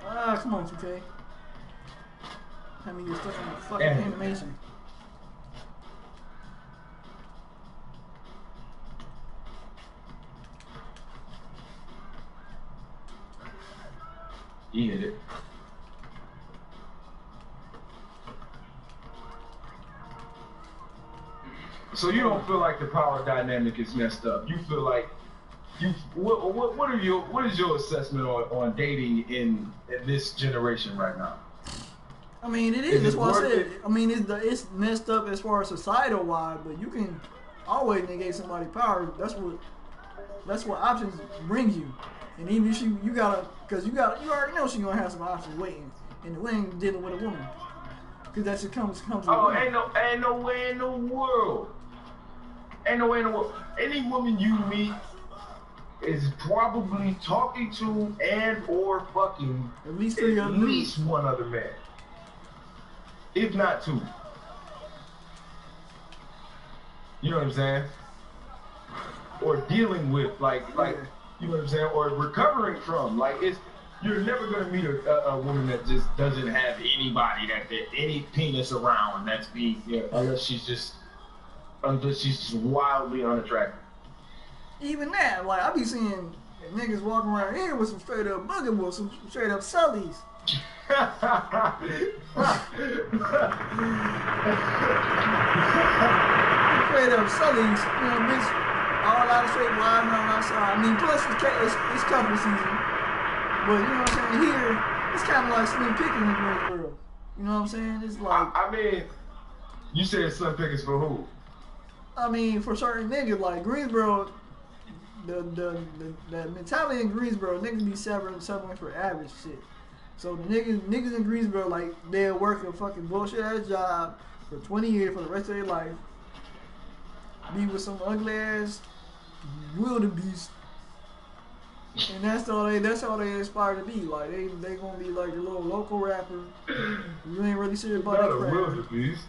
[SPEAKER 2] Ah, come on, 2K. I mean, you're stuck on the fucking animation.
[SPEAKER 1] He hit it. So you don't feel like the power dynamic is messed up. You feel like what is your assessment on dating in this generation right now?
[SPEAKER 2] I mean, it is. That's why I said. I mean, it's messed up as far as societal wide, but you can always negate somebody's power. That's what options bring you. And even if you already know she's gonna have some options waiting, and we ain't dealing with a woman, because that shit comes.
[SPEAKER 1] Oh, ain't no way in the world. Ain't no way in the world. Any woman you meet is probably talking to and or fucking
[SPEAKER 2] at least
[SPEAKER 1] one other man, if not 2. You know what I'm saying? Or dealing with like. You know what I'm saying? Or recovering from. Like, you're never going to meet a woman that just doesn't have anybody, any penis around that's being, unless she's just wildly unattractive.
[SPEAKER 2] Even that, like, I be seeing niggas walking around here with some straight up booger wolves, some straight up sullies. Straight up sullies, you know, bitch. All out of straight wide on outside. I mean, plus it's couple season. But you know what I'm saying? Here, it's kind of like slim picking in Greensboro. You know what I'm saying? It's like.
[SPEAKER 1] I mean, you said slim pickings for who?
[SPEAKER 2] I mean, for certain niggas, like Greensboro, the mentality in Greensboro, niggas be settling for average shit. So the niggas in Greensboro, like, they'll work a fucking bullshit ass job for 20 years for the rest of their life. Be with some ugly ass wildebeest, and that's all they aspire to be. Like, they gonna be like a little local rapper. You ain't really serious about that crap.
[SPEAKER 1] Wildebeest.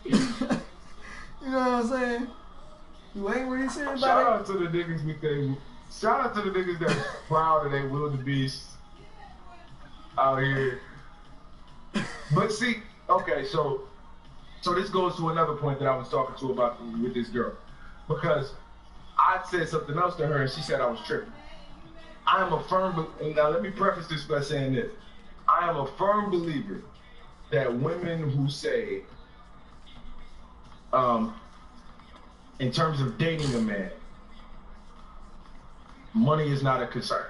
[SPEAKER 2] You know what I'm saying? You ain't really serious
[SPEAKER 1] Shout
[SPEAKER 2] about
[SPEAKER 1] out to the niggas with they. Shout out to the niggas that's proud of they wildebeest out here. But see, okay, so this goes to another point that I was talking to about with this girl, because I said something else to her and she said I was tripping. I am a firm, and now let me preface this by saying this. I am a firm believer that women who say, in terms of dating a man, money is not a concern.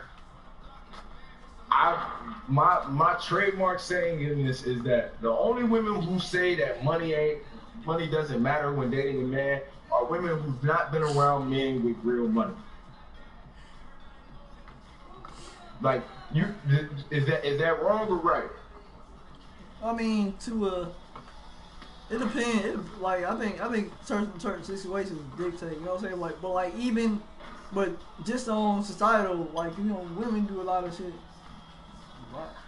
[SPEAKER 1] My trademark saying in this is that the only women who say that money doesn't matter when dating a man are women who've not been around men with real money. Like, is that wrong or right?
[SPEAKER 2] I mean, it depends. Like, I think certain situations dictate. You know what I'm saying? But just on societal, like, you know, women do a lot of shit.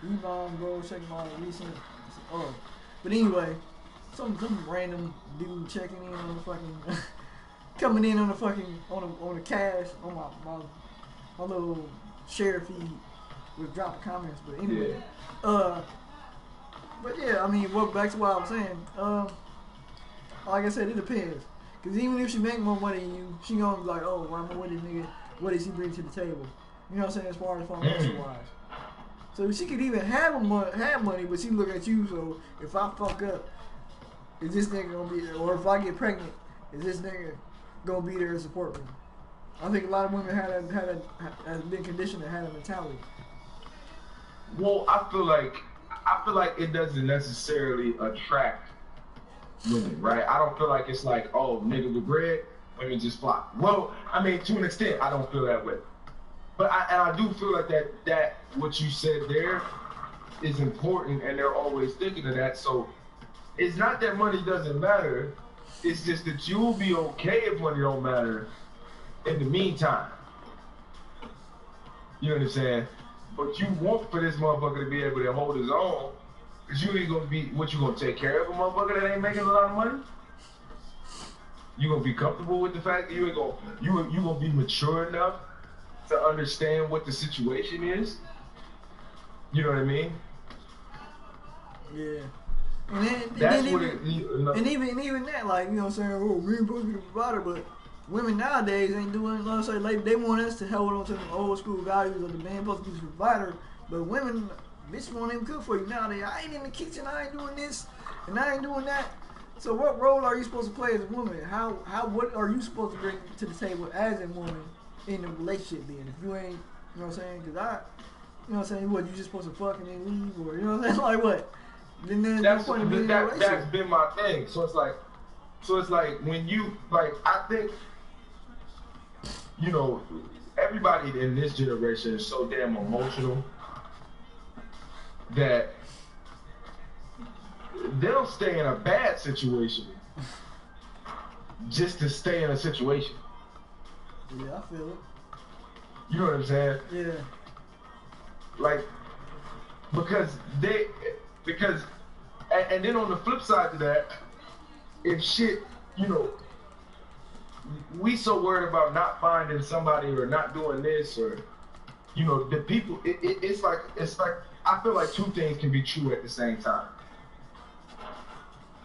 [SPEAKER 2] Yvonne, bro, checking my recent. But anyway, some random dude checking in on the fucking, coming in on the fucking on the cash on my little share feed with dropping comments. But anyway, but yeah, I mean, back to what I was saying. Like I said, it depends. Cause even if she make more money than you, she gonna be like, oh, well, I'm with this nigga. What does he bring to the table? You know what I'm saying? As far as financial wise. So she could even have money, but she look at you. So if I fuck up, is this nigga gonna be there? Or if I get pregnant, is this nigga gonna be there to support me? I think a lot of women has been conditioned to have a mentality.
[SPEAKER 1] Well, I feel like it doesn't necessarily attract women, right? I don't feel like it's like, oh, nigga with bread, women just flock. Well, I mean, to an extent, I don't feel that way. But I do feel like that what you said there is important, and they're always thinking of that. So it's not that money doesn't matter. It's just that you'll be okay if money don't matter in the meantime. You know what I'm saying? But you want for this motherfucker to be able to hold his own, because you ain't gonna be, what you gonna take care of a motherfucker that ain't making a lot of money? You gonna be comfortable with the fact that you gonna be mature enough to understand what the situation is? You know what I mean?
[SPEAKER 2] Yeah. And even that, like, you know what I'm saying, oh, we ain't supposed to be the provider, but women nowadays ain't doing, you know what I'm saying, like, they want us to hold on to the old school values of the man supposed to be the provider, but women, bitch, won't even cook for you nowadays. I ain't in the kitchen, I ain't doing this, and I ain't doing that. So what role are you supposed to play as a woman? What are you supposed to bring to the table as a woman in the relationship then? If you ain't, you know what I'm saying, because you know what I'm saying, what, you just supposed to fuck and then leave, or, you know what I'm saying, like what? Then there's no point in being in a relationship.
[SPEAKER 1] That's been my thing. So it's like when you, like, I think, you know, everybody in this generation is so damn emotional that they'll stay in a bad situation just to stay in a situation.
[SPEAKER 2] Yeah, I feel it.
[SPEAKER 1] You know what I'm saying?
[SPEAKER 2] Yeah.
[SPEAKER 1] Like, because and then on the flip side to that, if shit, you know, we so worried about not finding somebody or not doing this, or, you know, the people, it's like I feel like two things can be true at the same time.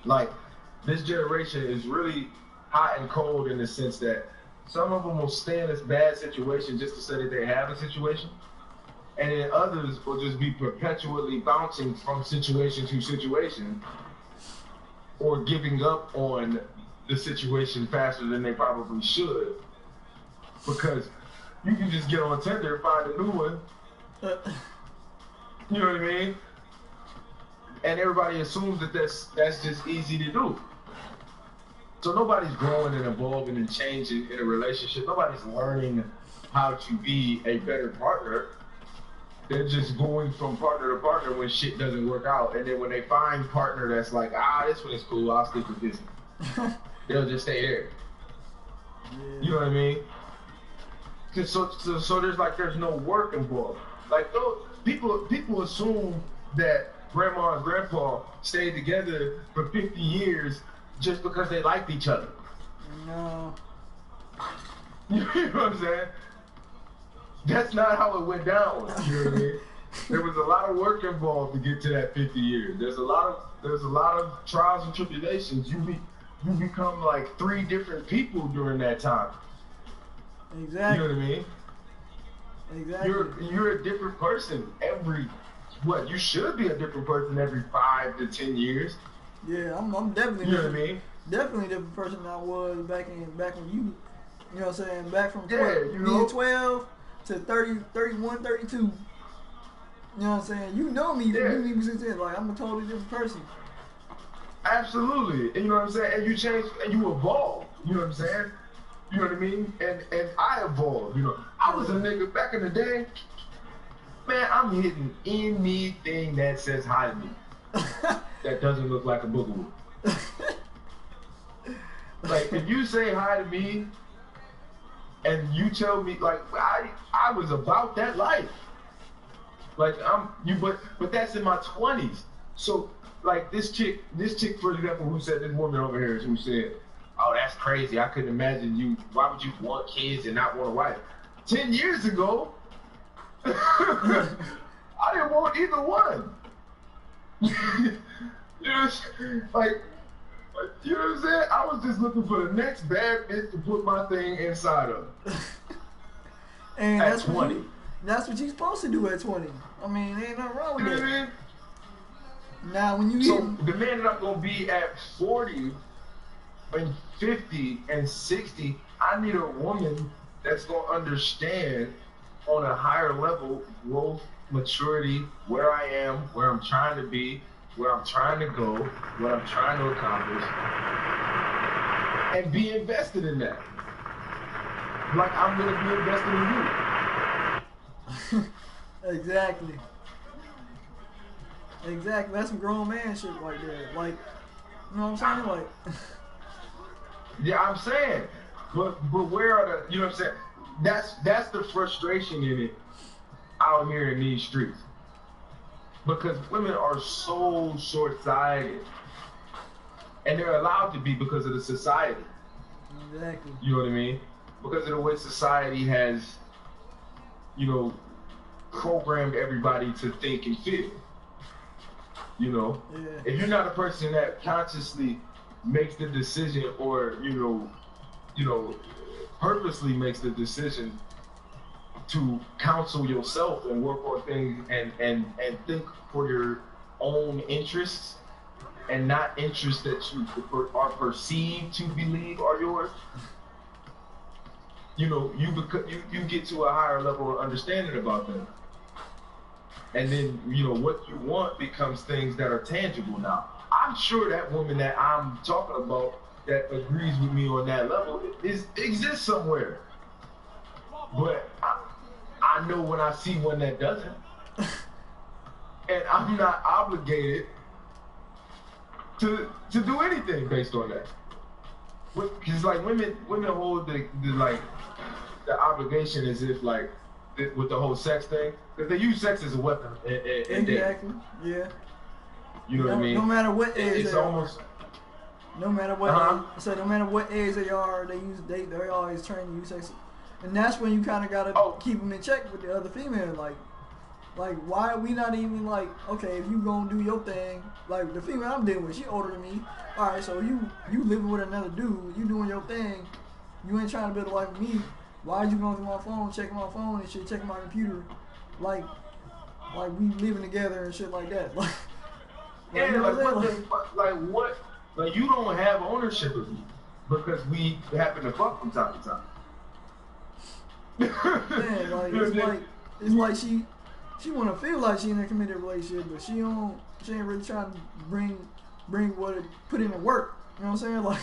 [SPEAKER 1] Like, this generation is really hot and cold in the sense that some of them will stay in this bad situation just to say that they have a situation, and then others will just be perpetually bouncing from situation to situation, or giving up on the situation faster than they probably should, because you can just get on Tinder and find a new one. You know what I mean? And everybody assumes that that's just easy to do. So nobody's growing and evolving and changing in a relationship. Nobody's learning how to be a better partner. They're just going from partner to partner when shit doesn't work out. And then when they find partner that's like, this one is cool, I'll stick with this one. They'll just stay there.
[SPEAKER 2] Yeah.
[SPEAKER 1] You know what I mean? So there's no work involved. Like, people assume that grandma and grandpa stayed together for 50 years just because they liked each other.
[SPEAKER 2] No.
[SPEAKER 1] You know what I'm saying? That's not how it went down. You know what I mean? There was a lot of work involved to get to that 50 years. There's a lot of trials and tribulations. You become like 3 different people during that time.
[SPEAKER 2] Exactly.
[SPEAKER 1] You know what I mean?
[SPEAKER 2] Exactly.
[SPEAKER 1] You're a different person you should be a different person every 5 to 10 years.
[SPEAKER 2] Yeah, I'm definitely.
[SPEAKER 1] You know what I mean?
[SPEAKER 2] Definitely a different person than I was back when you know what I'm saying, back from
[SPEAKER 1] you
[SPEAKER 2] being
[SPEAKER 1] know?
[SPEAKER 2] 12 to 30, 31, 32. You know what I'm saying? You know me, you me since then. Like, I'm a totally different person.
[SPEAKER 1] Absolutely. And you know what I'm saying? And you change and you evolve. You know what I'm saying? You know what I mean? And I evolved. You know, I was a nigga back in the day. Man, I'm hitting anything that says hi to me that doesn't look like a boogaloo. Like, if you say hi to me and you tell me, like, I was about that life. Like, but that's in my 20s. So, like, this chick, for example, who said, this woman over here who said, oh, that's crazy. I couldn't imagine you. Why would you want kids and not want a wife? 10 years ago, I didn't want either one. You know, like, you know what I'm saying? I was just looking for the next bad bitch to put my thing inside of.
[SPEAKER 2] And
[SPEAKER 1] at 20.
[SPEAKER 2] That's what you're supposed to do at 20. I mean, ain't nothing wrong with
[SPEAKER 1] You know
[SPEAKER 2] that.
[SPEAKER 1] what I mean?
[SPEAKER 2] Now, when you
[SPEAKER 1] So the man that I'm gonna be at 40 and 50 and 60, I need a woman that's gonna understand on a higher level growth, maturity, where I am, where I'm trying to be, where I'm trying to go, what I'm trying to accomplish, and be invested in that. Like I'm gonna be invested in you.
[SPEAKER 2] Exactly. Exactly. That's some grown man shit right there. Like, you know what I'm saying? Like,
[SPEAKER 1] yeah, I'm saying, but where are the? You know what I'm saying? That's the frustration in it out here in these streets, because women are so short-sighted, and they're allowed to be because of the society.
[SPEAKER 2] exactly.
[SPEAKER 1] You know what I mean? Because of the way society has, you know, programmed everybody to think and feel. You know,
[SPEAKER 2] Yeah.
[SPEAKER 1] if you're not a person that consciously makes the decision, or you know, purposely makes the decision to counsel yourself and work on things and think for your own interests and not interests that you are perceived to believe are yours, you know, you get to a higher level of understanding about them. And then, you know, what you want becomes things that are tangible now. I'm sure that woman that I'm talking about that agrees with me on that level exists somewhere. But I know when I see one that doesn't. And I'm not obligated to do anything based on that. Because like women hold the obligation as if like with the whole sex thing, because they use sex as a weapon.
[SPEAKER 2] Exactly. Yeah.
[SPEAKER 1] You know what I mean?
[SPEAKER 2] No matter what age
[SPEAKER 1] it's
[SPEAKER 2] they
[SPEAKER 1] almost.
[SPEAKER 2] are. No matter what age, so no matter what age they are, they always trying to use sex, and that's when you kind of gotta keep them in check with the other female. Like why are we not even like, okay, if you gonna do your thing, like the female I'm dealing with, she older than me. All right, so you living with another dude, you doing your thing, you ain't trying to build a life with me. Why are you going through my phone, checking my phone and shit, checking my computer, like we living together and shit like that? Like,
[SPEAKER 1] yeah, like you don't have ownership of me because we happen to fuck from time to time.
[SPEAKER 2] Yeah, like it's like she wanna feel like she in a committed relationship, but she ain't really trying to bring what it put in the work. You know what I'm saying? Like,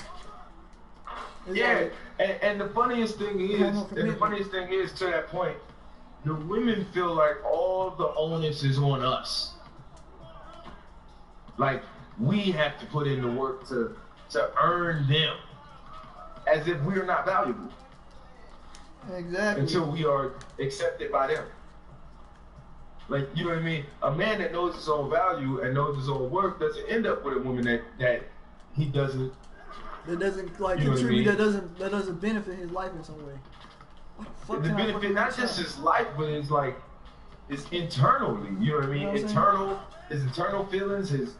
[SPEAKER 1] yeah, like, and the funniest thing is, to that point, the women feel like all the onus is on us. Like we have to put in the work to earn them, as if we are not valuable.
[SPEAKER 2] Exactly.
[SPEAKER 1] Until we are accepted by them. Like, you know what I mean? A man that knows his own value and knows his own worth doesn't end up with a woman that he doesn't.
[SPEAKER 2] That doesn't like
[SPEAKER 1] you know
[SPEAKER 2] contribute.
[SPEAKER 1] what I mean?
[SPEAKER 2] That doesn't benefit his life in some way. What
[SPEAKER 1] the
[SPEAKER 2] the fuck?
[SPEAKER 1] benefit, not just his life, but it's like, it's internally. You know what I mean?
[SPEAKER 2] You know what I'm
[SPEAKER 1] Internal, his internal feelings, his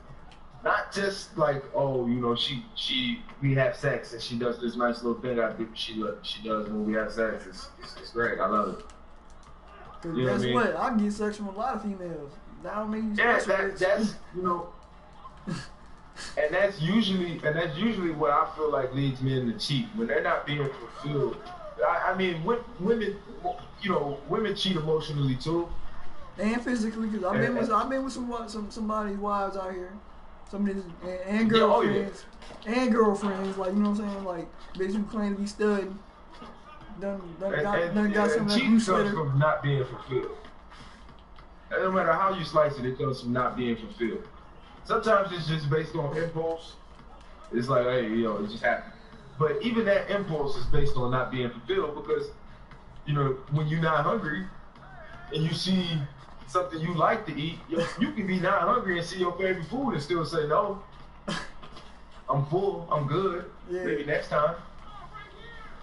[SPEAKER 1] not just like, oh, you know, we have sex and she does this nice little thing I think she does when we have sex. It's great. I love it.
[SPEAKER 2] Cause
[SPEAKER 1] You know
[SPEAKER 2] guess
[SPEAKER 1] what I mean?
[SPEAKER 2] what? I get sex from a lot of females. That don't make you
[SPEAKER 1] Yeah,
[SPEAKER 2] special.
[SPEAKER 1] that's you know, and that's usually what I feel like leads men to cheat when they're not being fulfilled. I mean, women, you know, women cheat emotionally too.
[SPEAKER 2] And physically, because I've been with somebody's wives out here, some of these and girlfriends, and girlfriends, like, you know what I'm saying, like bitches who claim to be studying, done got some of that
[SPEAKER 1] cheating
[SPEAKER 2] loose
[SPEAKER 1] comes
[SPEAKER 2] litter.
[SPEAKER 1] from not being fulfilled. And no matter how you slice it, it comes from not being fulfilled. Sometimes it's just based on impulse. It's like, hey, you know, it just happened. But even that impulse is based on not being fulfilled because, you know, when you're not hungry and you see something you like to eat, you can be not hungry and see your favorite food and still say no. I'm full. I'm good.
[SPEAKER 2] Yeah.
[SPEAKER 1] Maybe next time.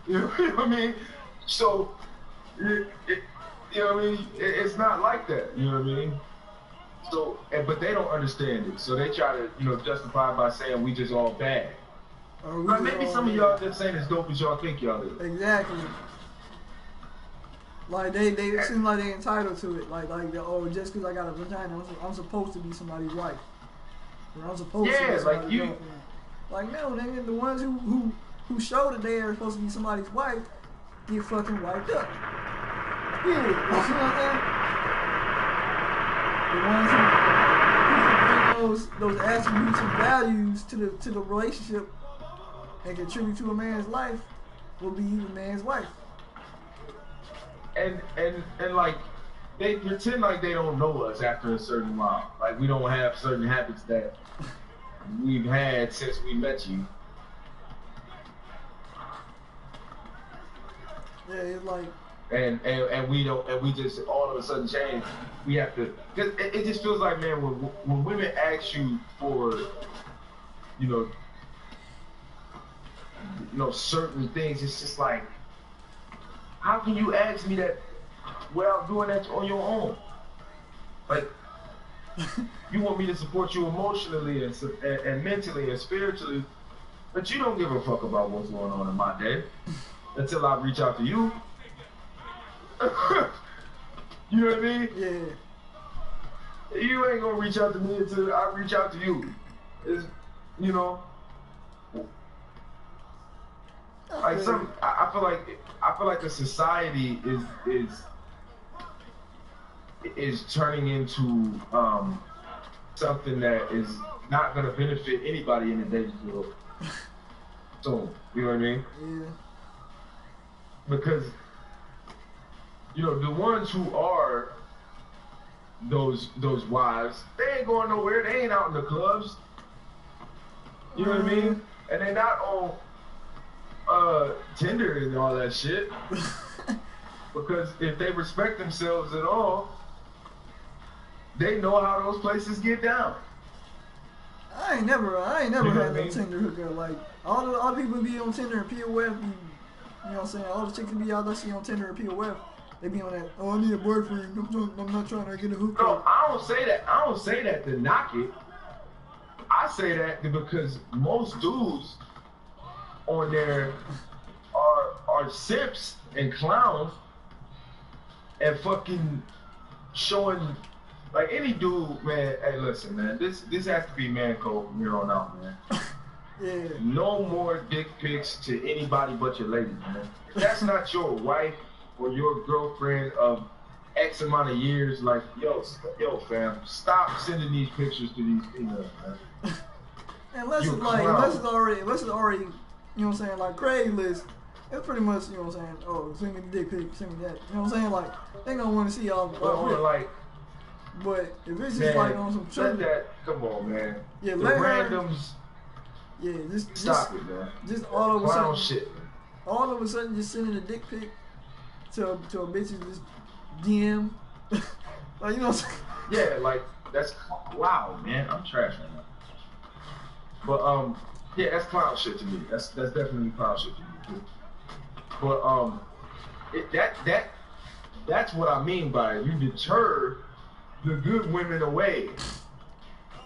[SPEAKER 1] You know what I mean? So, you know what I mean? It's not like that. You know what I mean? So, but they don't understand it. So they try to, you know, justify by saying we just all bad. Or maybe some of y'all just ain't as dope as y'all think y'all is.
[SPEAKER 2] Exactly. Like they seem like they entitled to it. Like oh, just because I got a vagina, I'm supposed to be somebody's wife. Or I'm supposed to be somebody's girlfriend. Like no, nigga, the ones who show that they are supposed to be somebody's wife get fucking wiped up. Yeah, you see what I'm saying? The ones who bring those attributes and values to the relationship and contribute to a man's life will be the man's wife.
[SPEAKER 1] And like they pretend like they don't know us after a certain while. Like we don't have certain habits that we've had since we met you.
[SPEAKER 2] Yeah, it's like
[SPEAKER 1] and we just all of a sudden change. We have to, cause it just feels like, man, when women ask you for, you know certain things, it's just like, how can you ask me that without doing that on your own? Like, you want me to support you emotionally and mentally and spiritually, but you don't give a fuck about what's going on in my day until I reach out to you. You know what I mean?
[SPEAKER 2] yeah.
[SPEAKER 1] You ain't gonna reach out to me until I reach out to you. It's, you know, like I feel like the society is turning into something that is not gonna benefit anybody in the dating world. So, you know what I mean?
[SPEAKER 2] Yeah.
[SPEAKER 1] Because, you know, the ones who are those wives, they ain't going nowhere. They ain't out in the clubs. You know what I mean? And they're not on Tinder and all that shit. Because if they respect themselves at all, they know how those places get down.
[SPEAKER 2] I ain't never
[SPEAKER 1] You know
[SPEAKER 2] had
[SPEAKER 1] what I
[SPEAKER 2] no
[SPEAKER 1] mean?
[SPEAKER 2] Tinder hookup. Like all the people be on Tinder and POF. You know what I'm saying? All the chicks be out there see on Tinder and POF. They be on that. Oh, I need a boyfriend. I'm not trying to get a hookup.
[SPEAKER 1] No, I don't say that to knock it. I say that because most dudes on there are simps and clowns and fucking showing, like, any dude, man. Hey, listen, man. This has to be man code from here on out, man.
[SPEAKER 2] Yeah.
[SPEAKER 1] No more dick pics to anybody but your lady, man. If that's not your wife or your girlfriend of X amount of years, like, yo, fam, stop sending these pictures to these females, man.
[SPEAKER 2] Unless it's already, you know what I'm saying, like Craigslist, it's pretty much, you know what I'm saying, oh, send me the dick pic, send me that. You know what I'm saying? Like, they gonna want to see all
[SPEAKER 1] Or like,
[SPEAKER 2] but if it's just
[SPEAKER 1] man,
[SPEAKER 2] like on some
[SPEAKER 1] let
[SPEAKER 2] shit,
[SPEAKER 1] that, come on, man.
[SPEAKER 2] yeah,
[SPEAKER 1] The
[SPEAKER 2] let
[SPEAKER 1] randoms,
[SPEAKER 2] yeah, just
[SPEAKER 1] stop it, man.
[SPEAKER 2] Just all of a
[SPEAKER 1] Clown
[SPEAKER 2] sudden,
[SPEAKER 1] shit, man.
[SPEAKER 2] all of a sudden, just sending a dick pic to a bitch's just DM, like, you know what I'm saying?
[SPEAKER 1] Yeah, like, that's, wow, man, I'm trash right now. But, yeah, that's clown shit to me. That's definitely clown shit to me, too. But, That's what I mean by it. You deter the good women away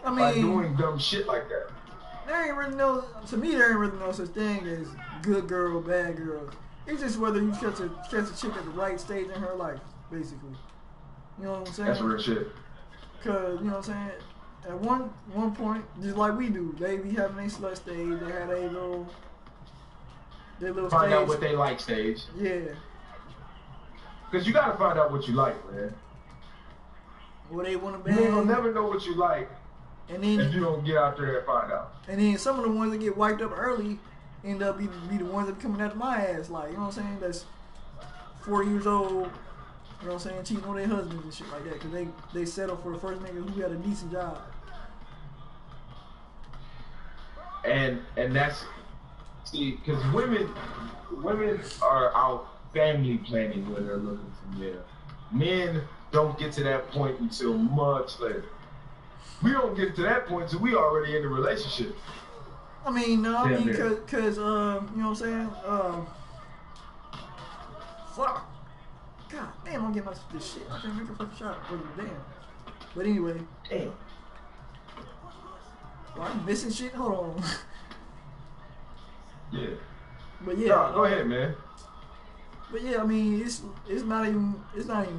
[SPEAKER 1] by doing dumb shit like that.
[SPEAKER 2] There ain't really no, to me, there ain't really no such thing as good girl, bad girl. It's just whether you catch a chick at the right stage in her life, basically. You know what I'm saying?
[SPEAKER 1] That's real shit.
[SPEAKER 2] Cause, you know what I'm saying? At one point, just like we do, they be having a slut stage, they had their little
[SPEAKER 1] find
[SPEAKER 2] stage.
[SPEAKER 1] out what they like stage.
[SPEAKER 2] Yeah.
[SPEAKER 1] Cause you gotta find out what you like, man.
[SPEAKER 2] What they want to
[SPEAKER 1] You
[SPEAKER 2] bang.
[SPEAKER 1] ain't gonna never know what you like
[SPEAKER 2] and then,
[SPEAKER 1] if you don't get out there and find out.
[SPEAKER 2] And then some of the ones that get wiped up early end up be the ones that coming after my ass. Like, you know what I'm saying? That's 40 years old, you know what I'm saying, cheating on their husbands and shit like that. Because they settle for the first nigga who had a decent job.
[SPEAKER 1] And that's, see, because women are out family planning when they're looking for men. Men don't get to that point until much later. We don't get to that point until we already in a relationship.
[SPEAKER 2] I mean, no, I mean,
[SPEAKER 1] Damn
[SPEAKER 2] cause, you know what I'm saying? Fuck. God damn, I'm getting this shit. I can't make a fucking shot. Damn. But anyway.
[SPEAKER 1] Damn.
[SPEAKER 2] Well, I'm missing shit. Hold on.
[SPEAKER 1] Yeah.
[SPEAKER 2] But yeah.
[SPEAKER 1] No, go ahead, man.
[SPEAKER 2] But yeah, I mean, it's not even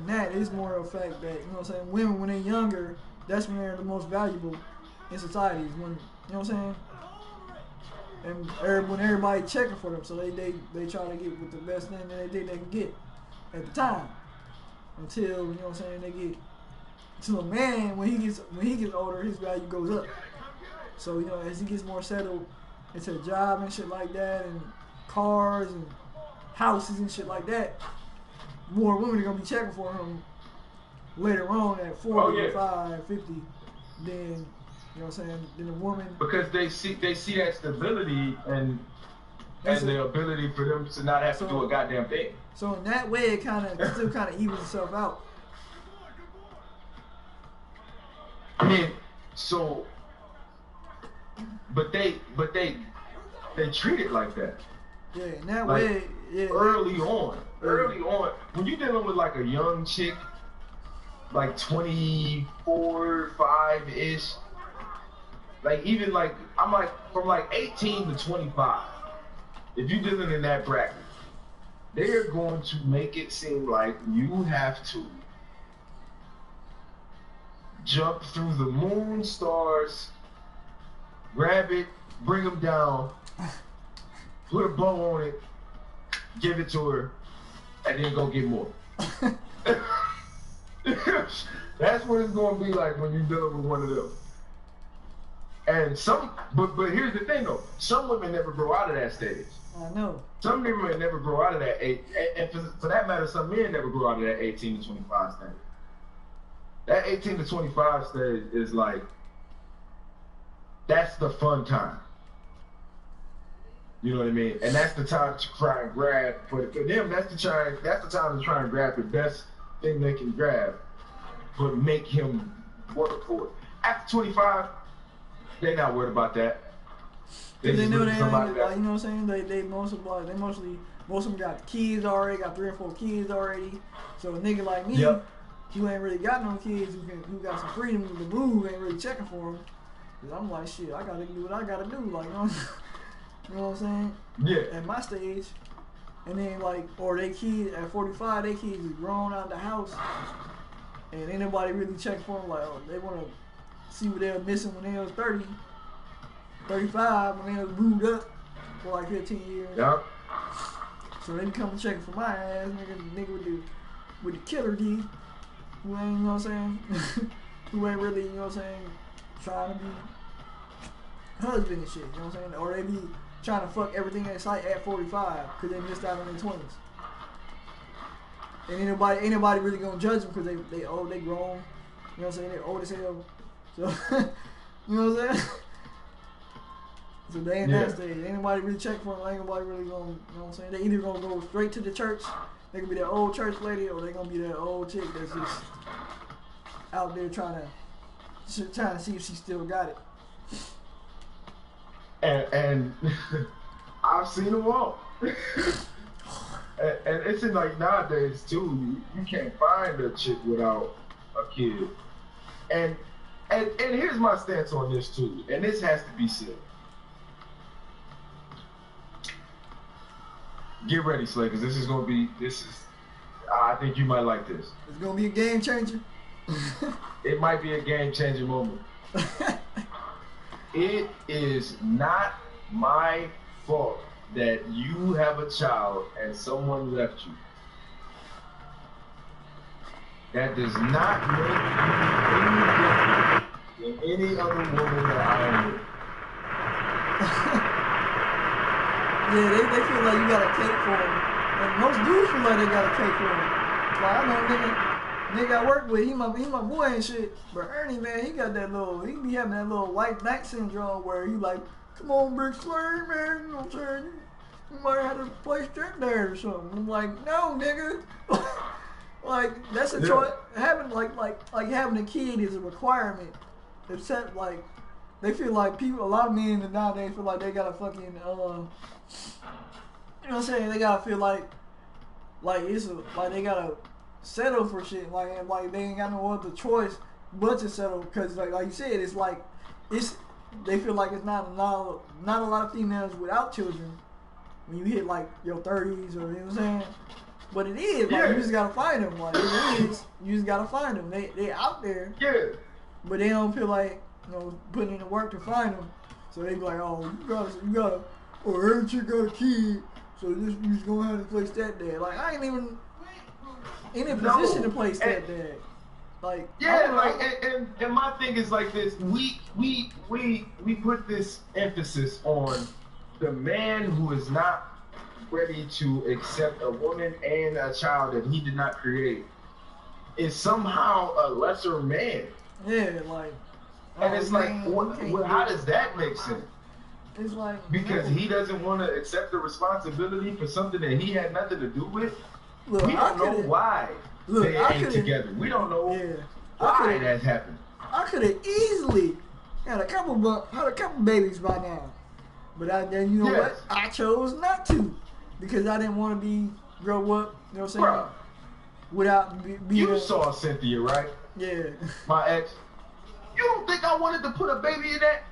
[SPEAKER 2] that. It's more of a fact that, you know what I'm saying, women when they're younger, that's when they're the most valuable in society. Is when, you know what I'm saying? And when everybody checking for them, so they try to get with the best thing that they can get at the time. Until, you know what I'm saying, they get to a man, when he gets older, his value goes up. So, you know, as he gets more settled into a job and shit like that, and cars and houses and shit like that, more women are gonna be checking for him later on at 40, 45, 50, then, you know what I'm saying, then a woman. Because
[SPEAKER 1] they see that stability and the ability for them to not have to do a goddamn thing.
[SPEAKER 2] So in that way, it still kind of evens itself out.
[SPEAKER 1] I mean, so, but they treat it like that.
[SPEAKER 2] Yeah, in that
[SPEAKER 1] like,
[SPEAKER 2] way, yeah.
[SPEAKER 1] Early on, when you're dealing with like a young chick, like 24, 5-ish, like even like, I'm like, from like 18 to 25, if you're dealing in that bracket, they're going to make it seem like you have to jump through the moon, stars, grab it, bring them down, put a bow on it, give it to her, and then go get more. That's what it's going to be like when you're dealing with one of them. And but here's the thing though, some women never grow out of that stage.
[SPEAKER 2] I know.
[SPEAKER 1] Some women never grow out of that and for that matter, some men never grow out of that 18 to 25 stage. That 18 to 25 stage is like, that's the fun time. You know what I mean? And that's the time to try and grab, for them, that's the time to try and grab the best thing they can grab, but make him work for it. After 25, they're not worried about that.
[SPEAKER 2] They know they only, like, you know what I'm saying? Most of them got kids already, got 3 or 4 kids already. So a nigga like me, who ain't really got no kids, who got some freedom to move, ain't really checking for them. Cause I'm like, shit, I gotta do what I gotta do, like, you know what I'm saying?
[SPEAKER 1] Yeah.
[SPEAKER 2] At my stage. And then like, or they kids, at 45, they kids is grown out the house. And ain't nobody really checking for them, like, oh, they wanna see what they were missing when they was 30, 35, when they was moved up for like 15 years.
[SPEAKER 1] Yep.
[SPEAKER 2] So they come checking for my ass, nigga with the killer D, who ain't, you know what I'm saying? Who ain't really, you know what I'm saying, trying to be husband and shit, you know what I'm saying? Or they be trying to fuck everything in sight at 45 because they missed out on their 20s. And ain't nobody really gonna judge them because they old, they grown, you know what I'm saying? They're old as hell. So, you know what I'm saying? So they ain't that stage. Ain't nobody really check for them. Ain't nobody really gonna, you know what I'm saying? They either gonna go straight to the church, they gonna be that old church lady, or they gonna be that old chick that's just out there trying to see if she still got it.
[SPEAKER 1] And I've seen them all. And it's in like nowadays too. You can't find a chick without a kid. And here's my stance on this too. And this has to be said. Get ready, Slay, because I think you might like this.
[SPEAKER 2] It's gonna be a game changer.
[SPEAKER 1] It might be a game changing moment. It is not my fault that you have a child and someone left you. That does not make you any different than any other woman that I am with.
[SPEAKER 2] Yeah, they feel like you got a cake for them. And most dudes feel like they got a cake for them. Like, I know nigga I work with, he my boy and shit. But Ernie, man, he got that little, he be having that little white knight syndrome where he like, come on, big Slay, man, you know what I'm saying? You might have to play stepdad or something. I'm like, no, nigga. Like, that's a choice. Having like having a kid is a requirement. Except like they feel like a lot of men nowadays feel like they gotta fucking you know what I'm saying, they gotta feel like they gotta settle for shit, like they ain't got no other choice but to settle, because like you said, it's like they feel like it's not a lot of females without children when you hit like your 30s, or you know what I'm saying. But it is like you just gotta find them. Like it is, you just gotta find them. They out there.
[SPEAKER 1] Yeah.
[SPEAKER 2] But they don't feel like putting in the work to find them. So they be like, oh, you gotta, or every chick got a kid, so you just gonna have to play stepdad. Like I ain't even in a position to play stepdad. Like
[SPEAKER 1] and my thing is like this. We put this emphasis on the man who is not ready to accept a woman and a child that he did not create is somehow a lesser man.
[SPEAKER 2] Yeah, like.
[SPEAKER 1] And it's like, how does that make sense?
[SPEAKER 2] It's like
[SPEAKER 1] because he doesn't want to accept the responsibility for something that he had nothing to do with.
[SPEAKER 2] Look,
[SPEAKER 1] we don't know why they ain't together. We don't know why that happened.
[SPEAKER 2] I could have easily had a couple babies by now, but you know what? I chose not to because I didn't want to grow up. You know what I'm saying?
[SPEAKER 1] Bruh,
[SPEAKER 2] without being.
[SPEAKER 1] You saw Cynthia, right?
[SPEAKER 2] Yeah.
[SPEAKER 1] My ex. You don't think I wanted to put a baby in that?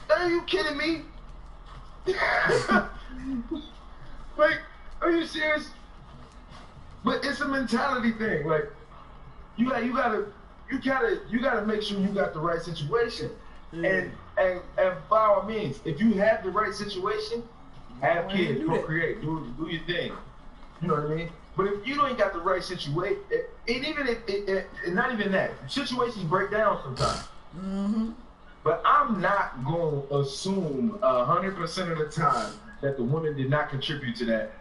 [SPEAKER 1] Are you kidding me? Like, are you serious? But it's a mentality thing. Like, you gotta make sure you got the right situation. Yeah. And by all means, if you have the right situation, have kids, procreate, do your thing. You know what I mean? But if you ain't got the right situation, not even that, situations break down sometimes.
[SPEAKER 2] Mm-hmm.
[SPEAKER 1] But I'm not going to assume 100% of the time that the woman did not contribute to that,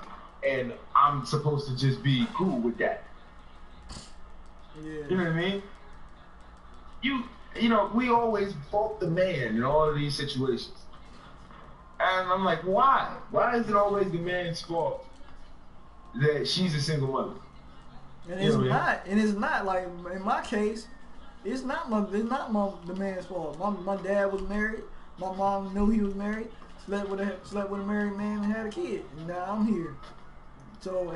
[SPEAKER 1] and I'm supposed to just be cool with that.
[SPEAKER 2] Yeah.
[SPEAKER 1] You know what I mean? You know, we always fault the man in all of these situations. And I'm like, why? Why is it always the man's fault that she's a single mother?
[SPEAKER 2] And it's not. And it's not like in my case. It's not the man's fault. My dad was married. My mom knew he was married. Slept with a married man and had a kid. And now I'm here. So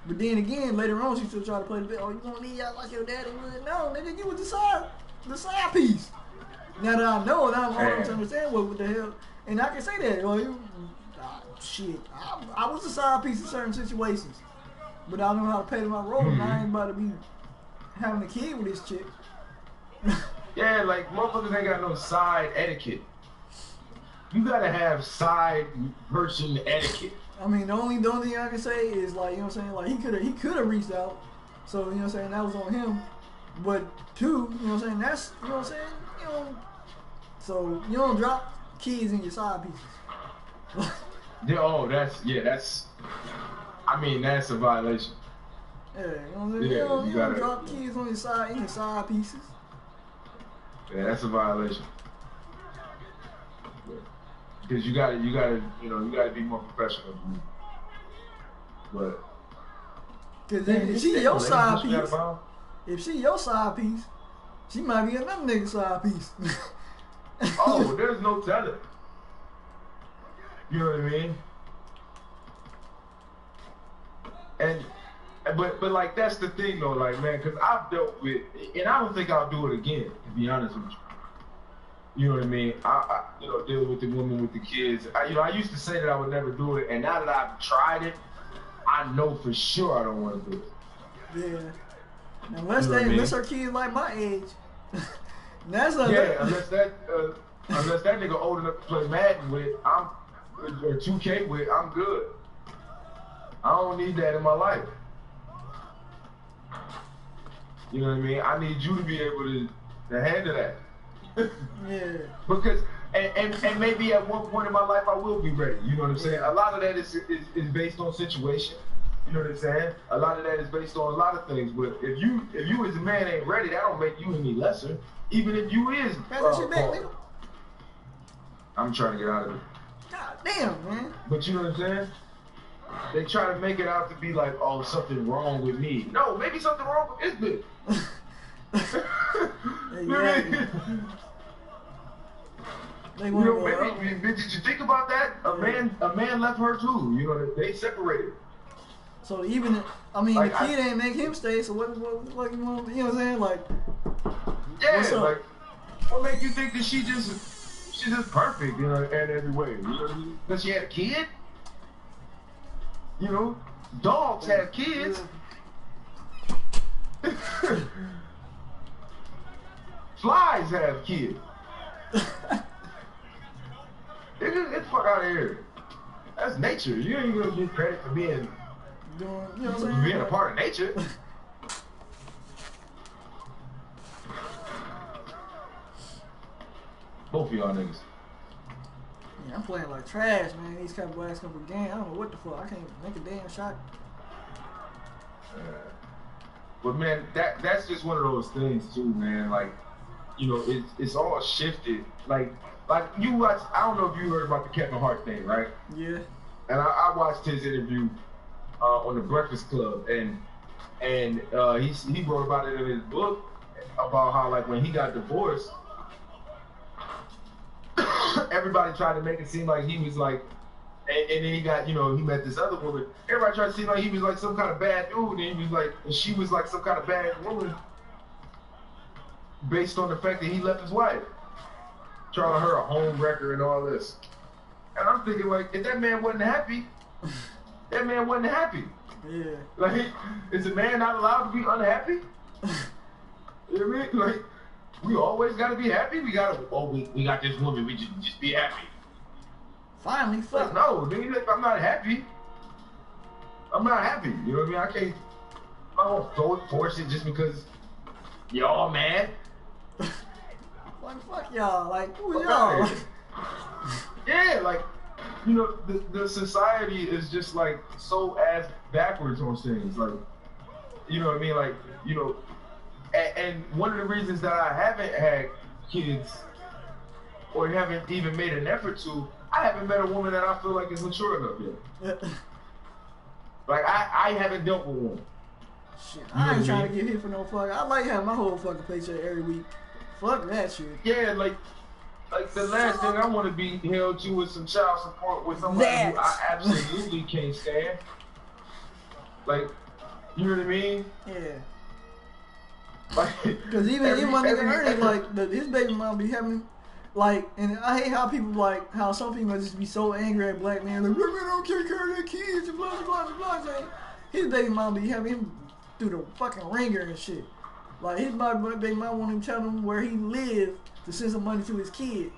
[SPEAKER 2] but then again later on she still tried to play the bit. Oh, you gonna leave out like your daddy would? No, nigga, you was the side piece. Now that I know, now I'm able to understand what the hell. And I can say that. Shit, I was the side piece in certain situations, but I know how to play my role, and I ain't about to be having a kid with this chick.
[SPEAKER 1] Yeah, like motherfuckers ain't got no side etiquette. You gotta have side person etiquette.
[SPEAKER 2] I mean, the only thing I can say is like, you know what I'm saying, like he could have reached out, so you know what I'm saying, that was on him. But two, you know what I'm saying, that's, you know what I'm saying, you know, so you don't drop kids in your side pieces.
[SPEAKER 1] That's I mean, that's a violation.
[SPEAKER 2] Yeah, you know what I'm saying? You don't drop kids on your side pieces.
[SPEAKER 1] Yeah, that's a violation. Because you gotta be more professional. But
[SPEAKER 2] because if she your side piece, she might be another nigga's side piece.
[SPEAKER 1] Oh, there's no telling. You know what I mean? But like that's the thing though, like man, because I've dealt with, and I don't think I'll do it again. To be honest with you, you know what I mean. I deal with the woman with the kids. I used to say that I would never do it, and now that I've tried it, I know for sure I don't want to do it.
[SPEAKER 2] Yeah. Unless her kids like my age. That's a
[SPEAKER 1] unless that nigga old enough to play Madden with, or 2K with, I'm good. I don't need that in my life. You know what I mean? I need you to be able to handle that.
[SPEAKER 2] Yeah.
[SPEAKER 1] Because and maybe at one point in my life I will be ready. You know what I'm saying? A lot of that is based on situation. You know what I'm saying? A lot of that is based on a lot of things. But if you as a man ain't ready, that don't make you any lesser. Even if you is. I'm trying to get out of it.
[SPEAKER 2] God damn, man.
[SPEAKER 1] But you know what I'm saying? They try to make it out to be like, oh, something wrong with me. No, maybe something wrong with this bitch. Maybe did you think about that? A man left her too. You know, they separated.
[SPEAKER 2] So even the kid ain't make him stay. So what you want? You know what I'm saying? Like,
[SPEAKER 1] yeah, like what make you think that she's just perfect, you know, in every way? You know, because she had a kid. You know, dogs have kids. Flies have kids. Get the fuck out of here. That's nature. You ain't gonna get credit for being a part of nature. Both of y'all niggas.
[SPEAKER 2] Yeah, I'm playing like trash, man. These couple last couple games, I don't know what the fuck. I can't make a damn shot.
[SPEAKER 1] But man, that's just one of those things too, man. Like, you know, it's all shifted. Like you watch. I don't know if you heard about the Kevin Hart thing, right?
[SPEAKER 2] Yeah.
[SPEAKER 1] And I watched his interview on the Breakfast Club, and he wrote about it in his book about how like when he got divorced. Everybody tried to make it seem like he was like, and then he got, he met this other woman. Everybody tried to seem like he was like some kind of bad dude, and he was like, and she was like some kind of bad woman, based on the fact that he left his wife, trying her a home wrecker and all this. And I'm thinking like, if that man wasn't happy, that man wasn't happy.
[SPEAKER 2] Yeah.
[SPEAKER 1] Like, is a man not allowed to be unhappy? You know what I mean? Like, we always gotta be happy. We got this woman. We just be happy.
[SPEAKER 2] Finally, fuck.
[SPEAKER 1] No, dude. I'm not happy. I'm not happy. You know what I mean? I don't force it just because y'all mad.
[SPEAKER 2] Like fuck y'all. Like who y'all?
[SPEAKER 1] Yeah, like the society is just like so ass backwards on things. Like, you know what I mean? Like, and one of the reasons that I haven't had kids or haven't even made an effort to, I haven't met a woman that I feel like is mature enough yet. Like, I haven't dealt with one.
[SPEAKER 2] Shit, I ain't trying to get hit for no fuck. I like having my whole fucking paycheck every week. Fuck that shit.
[SPEAKER 1] Yeah, like the last thing I want to be held to is some child support with somebody who I absolutely can't stand. Like, you know what I mean?
[SPEAKER 2] Yeah.
[SPEAKER 1] Because
[SPEAKER 2] even my nigga Ernie, like his baby mom be having, like, and I hate how people like how some people just be so angry at black men, like black men don't take care of their kids and blah blah blah blah. His baby mom be having him through the fucking ringer and shit. Like his baby mom want him to tell him where he live to send some money to his kid.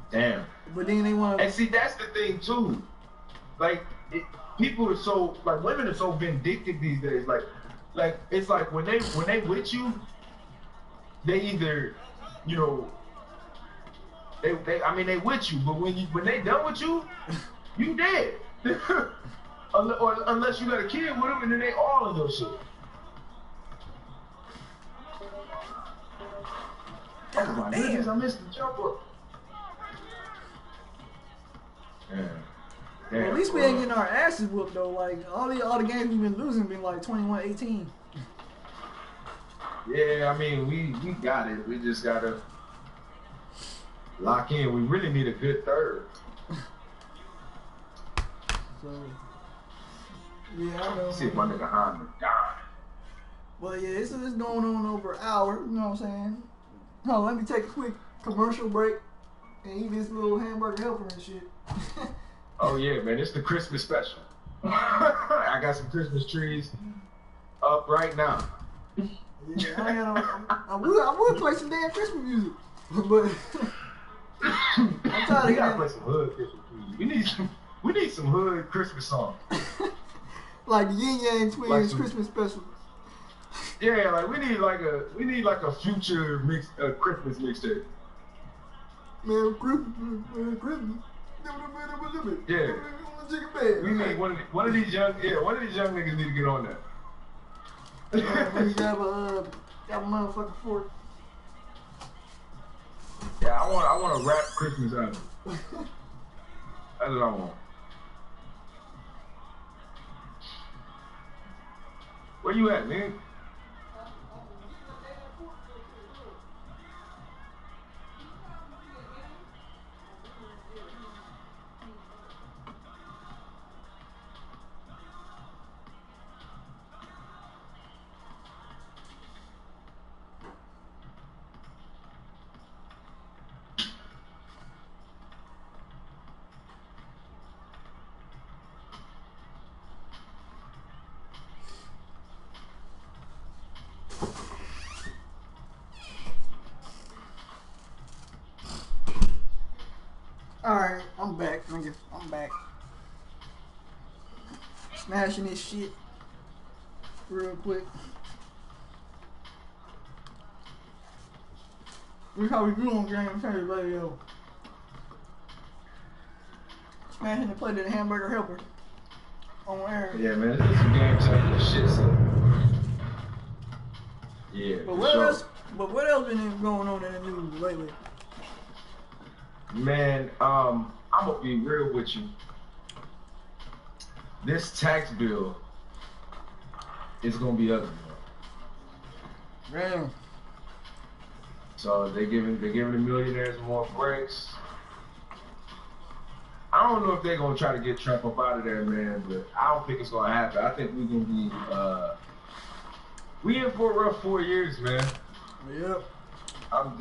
[SPEAKER 1] Damn.
[SPEAKER 2] But then they want.
[SPEAKER 1] And see, that's the thing too. Like people are so women are so vindictive these days. Like it's like when they with you, they either, they with you, but when they done with you, you dead. Or unless you got a kid with them, and then they all in your shit. Oh my goodness, I missed the jumper. Yeah.
[SPEAKER 2] Well, at least we ain't getting our asses whooped though. Like all the games we've been losing been like 21-18.
[SPEAKER 1] Yeah, I mean we got it. We just gotta lock in. We really need a good third.
[SPEAKER 2] So Yeah, I know.
[SPEAKER 1] See if my nigga Hyman died.
[SPEAKER 2] Well, yeah, it's going on over an hour. You know what I'm saying? No, let me take a quick commercial break and eat this little hamburger helper and shit.
[SPEAKER 1] Oh yeah, man, it's the Christmas special. I got some Christmas trees up right now.
[SPEAKER 2] Yeah, I would play some damn Christmas music, but I'm tired
[SPEAKER 1] We
[SPEAKER 2] of
[SPEAKER 1] gotta
[SPEAKER 2] that.
[SPEAKER 1] play some hood Christmas music. We need some hood Christmas songs.
[SPEAKER 2] Like the Yin Yang Twins
[SPEAKER 1] Like some-
[SPEAKER 2] Christmas special.
[SPEAKER 1] Yeah, like we need like a future Christmas mixtape.
[SPEAKER 2] Merry Christmas, Merry Christmas.
[SPEAKER 1] Yeah. We need one of these young niggas need to get on that.
[SPEAKER 2] Maybe grab a motherfucking fork.
[SPEAKER 1] Yeah, I want a rap Christmas album. That's what I want. Where you at, man?
[SPEAKER 2] Alright, I'm back, nigga. I'm back. Smashing this shit real quick. We how we do on Game Change Radio. Smashing the plate of the hamburger helper on air.
[SPEAKER 1] Yeah, man, this is some game changer shit, so. Yeah,
[SPEAKER 2] But what else been going on in the news lately?
[SPEAKER 1] Man, I'm gonna be real with you. This tax bill is gonna be ugly.
[SPEAKER 2] Damn.
[SPEAKER 1] So they're giving the millionaires more breaks. I don't know if they're gonna try to get Trump up out of there, man, but I don't think it's gonna happen. I think we're gonna be we in for a rough 4 years, man.
[SPEAKER 2] Yep.
[SPEAKER 1] I'm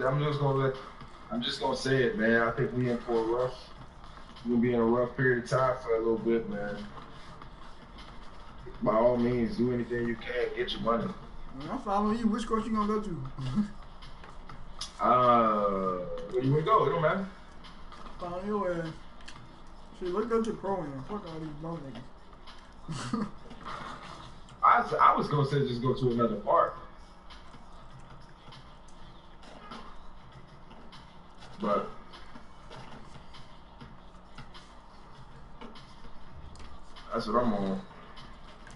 [SPEAKER 1] just gonna say it, man. I think we in for we're gonna be in a rough period of time for a little bit, man. By all means, do anything you can, get your money.
[SPEAKER 2] I'm following you. Which course you gonna go to?
[SPEAKER 1] Where you wanna go? It don't matter.
[SPEAKER 2] Follow your ass. See, let's go to pro-am. Fuck all these dumb niggas.
[SPEAKER 1] I was gonna say just go to another park. But that's what I'm on.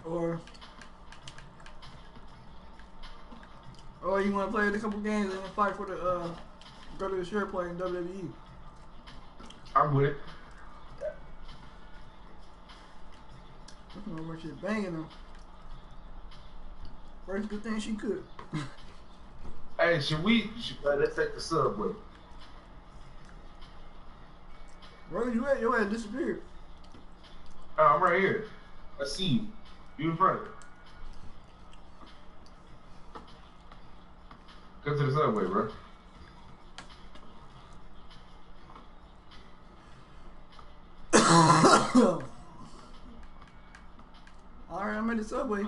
[SPEAKER 2] Or you want to play a couple games and then fight for the go to the share play in WWE.
[SPEAKER 1] I'm with it.
[SPEAKER 2] That's no shit banging them. First good thing she could.
[SPEAKER 1] Hey, let's take the subway.
[SPEAKER 2] Where you at? Your ass disappeared.
[SPEAKER 1] I'm right here. I see you. You in front of me. Go to the subway, bro.
[SPEAKER 2] Alright, I'm at the subway.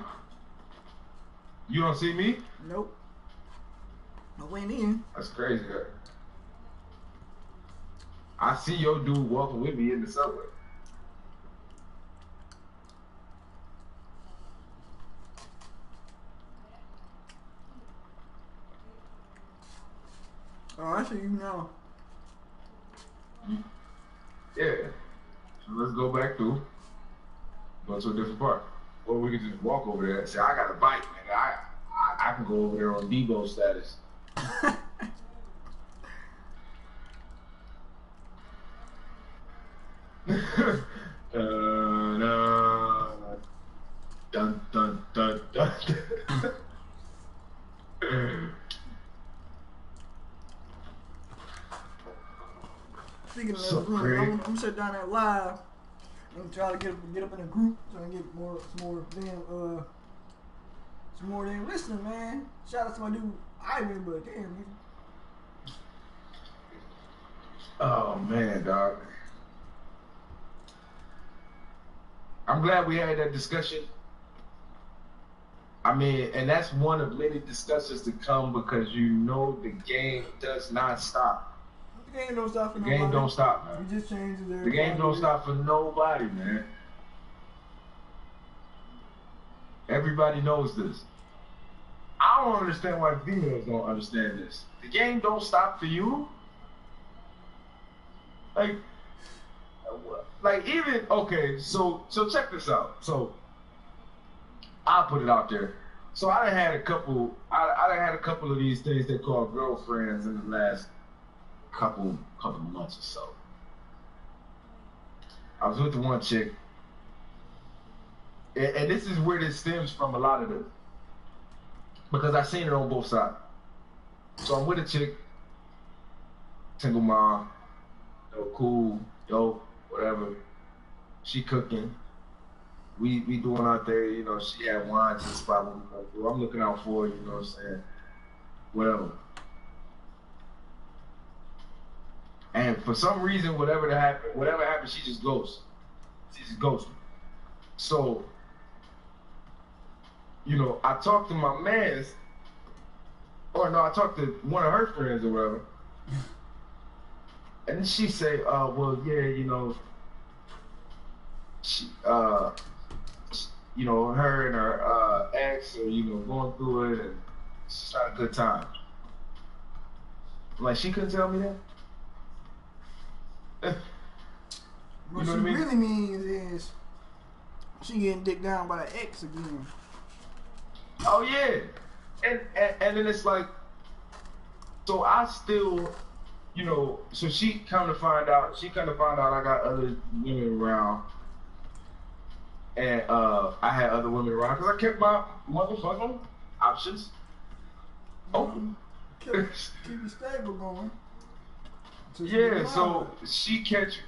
[SPEAKER 1] You don't see me?
[SPEAKER 2] Nope. I went in.
[SPEAKER 1] That's crazy. I see your dude walking with me in the subway.
[SPEAKER 2] Oh, I see you now.
[SPEAKER 1] Yeah. So let's go back through. Go to a different park. Or we can just walk over there and say, I got a bike, man. I can go over there on Debo status. Dun dun dun dun.
[SPEAKER 2] Speaking of
[SPEAKER 1] So
[SPEAKER 2] that, I'm gonna sit down there live and try to get up in a group, try to get some more damn listening, man. Shout out to my dude Ivan, but damn, nigga.
[SPEAKER 1] Oh man, dog. I'm glad we had that discussion. I mean, and that's one of many discussions to come because you know the game does not stop.
[SPEAKER 2] The game don't stop for
[SPEAKER 1] The
[SPEAKER 2] nobody.
[SPEAKER 1] game don't stop, man.
[SPEAKER 2] We just changed it.
[SPEAKER 1] The game don't stop for nobody, man. Everybody knows this. I don't understand why females don't understand this. The game don't stop for you. Like even okay, so check this out. So I'll put it out there. So I done had a couple of these things they call girlfriends in the last couple months or so. I was with the one chick, and this is where this stems from a lot of this, because I seen it on both sides. So I'm with a chick, single mom, cool, whatever. She cooking. We doing our thing, you know, she had wine to the spot when we come through. I'm looking out for her, you know what I'm saying? Whatever. And for some reason, whatever happened, she just ghosts. She just ghosts me. So, you know, I talked to my mans, or no, I talked to one of her friends or whatever. And then she say, well, yeah, you know, she, you know, her and her ex are, you know, going through it, and she's had a good time. Like, she couldn't tell me that.
[SPEAKER 2] What she really means is she getting dicked down by the ex again.
[SPEAKER 1] Oh yeah, and then it's like, so I still, you know, so she come to find out I got other women around. And I had other women around because I kept my motherfucking options open.
[SPEAKER 2] Keep your stable going.
[SPEAKER 1] Yeah, so she catch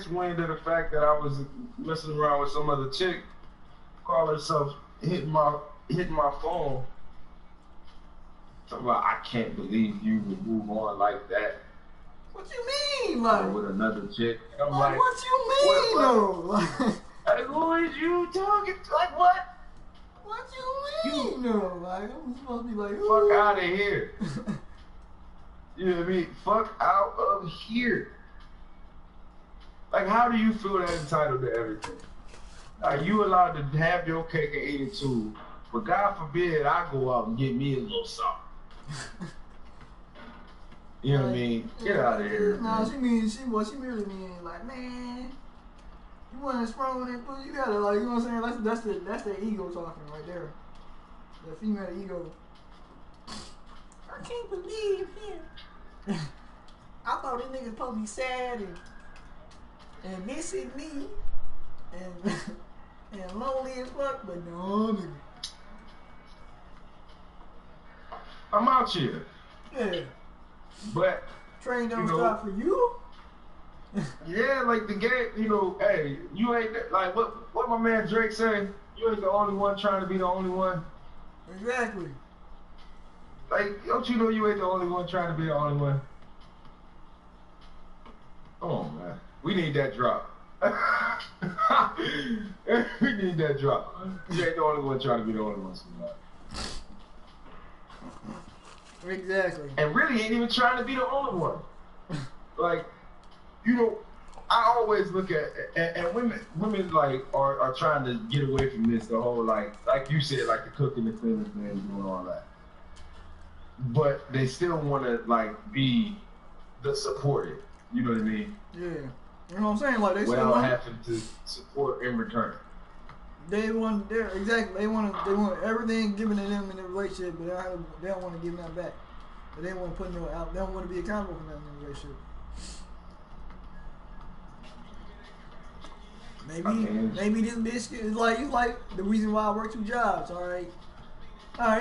[SPEAKER 1] wind of the fact that I was messing around with some other chick, call herself hitting my phone. So like, I can't believe you would move on like that.
[SPEAKER 2] What you mean, like
[SPEAKER 1] with another chick? And I'm like,
[SPEAKER 2] what you mean, though?
[SPEAKER 1] Like, who is you talking to? Like, what?
[SPEAKER 2] What you mean, though? Like, I'm supposed to be like,
[SPEAKER 1] fuck out of here. You know what I mean? Fuck out of here. Like, how do you feel that entitled to everything? Are you allowed to have your cake and eat it too? But God forbid I go out and get me a little something. You know what I mean? Get out of here.
[SPEAKER 2] No, she really mean like, man, you wasn't sprung with that pussy. You gotta, like, you know what I'm saying? That's the ego talking right there. The female ego. I can't believe him. I thought this nigga supposed to be sad and missing me and lonely as fuck, but no, nigga.
[SPEAKER 1] I'm out here.
[SPEAKER 2] Yeah.
[SPEAKER 1] But
[SPEAKER 2] train don't stop for you.
[SPEAKER 1] Yeah, like the game, you know, hey, you ain't like what my man Drake say, you ain't the only one trying to be the only one.
[SPEAKER 2] Exactly.
[SPEAKER 1] Like, don't you know you ain't the only one trying to be the only one? Come on, man. We need that drop. We need that drop. You ain't the only one trying to be the only one.
[SPEAKER 2] Exactly.
[SPEAKER 1] And really ain't even trying to be the only one. Like, you know, I always look at and women like are trying to get away from this, the whole like you said, like the cooking, the cleaning thing, doing all that. But they still want to like be the supported. You know what I mean?
[SPEAKER 2] Yeah. You know what I'm saying? Like they
[SPEAKER 1] without having to support in return.
[SPEAKER 2] They want they want everything given to them in the relationship, but they don't want to give nothing back. But they don't want to put no out. They don't want to be accountable for nothing in the relationship. Maybe this bitch is like the reason why I work 2 jobs. All right,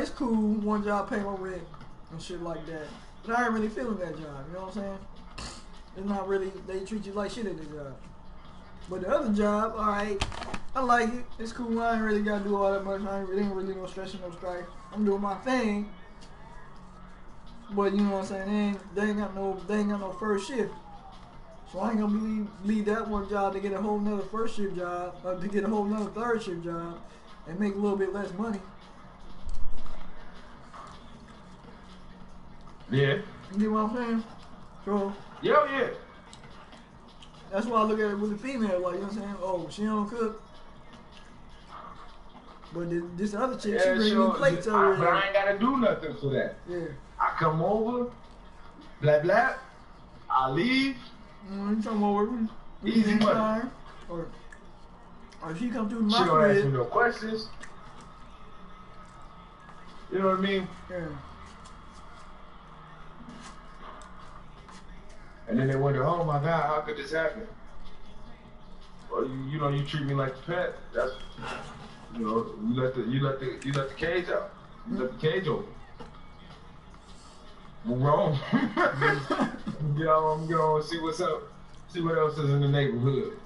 [SPEAKER 2] it's cool. One job pay my rent and shit like that. But I ain't really feeling that job. You know what I'm saying? It's not really. They treat you like shit at the job. But the other job, alright, I like it. It's cool. I ain't really got to do all that much. It ain't really no stress and no strife. I'm doing my thing. But you know what I'm saying? They ain't got no first shift. So I ain't gonna leave that one job to get a whole nother first shift job, or to get a whole nother third shift job, and make a little bit less money.
[SPEAKER 1] Yeah.
[SPEAKER 2] You get what I'm saying? So
[SPEAKER 1] Yeah.
[SPEAKER 2] that's why I look at it with the female, like, you know what I'm saying? Oh, she don't cook. But this other chick, she bring me plates over
[SPEAKER 1] But I ain't gotta do nothing for that.
[SPEAKER 2] Yeah.
[SPEAKER 1] I come over, blah blah, I leave.
[SPEAKER 2] You come over,
[SPEAKER 1] Easy money.
[SPEAKER 2] Or she come through my
[SPEAKER 1] She don't
[SPEAKER 2] crib.
[SPEAKER 1] ask me no questions. You know what I mean?
[SPEAKER 2] Yeah.
[SPEAKER 1] And then they wonder, oh my God, how could this happen? Well, you treat me like a pet. That's, you let the cage out. You let the cage open. I'm wrong. I'm going to see what's up. See what else is in the neighborhood.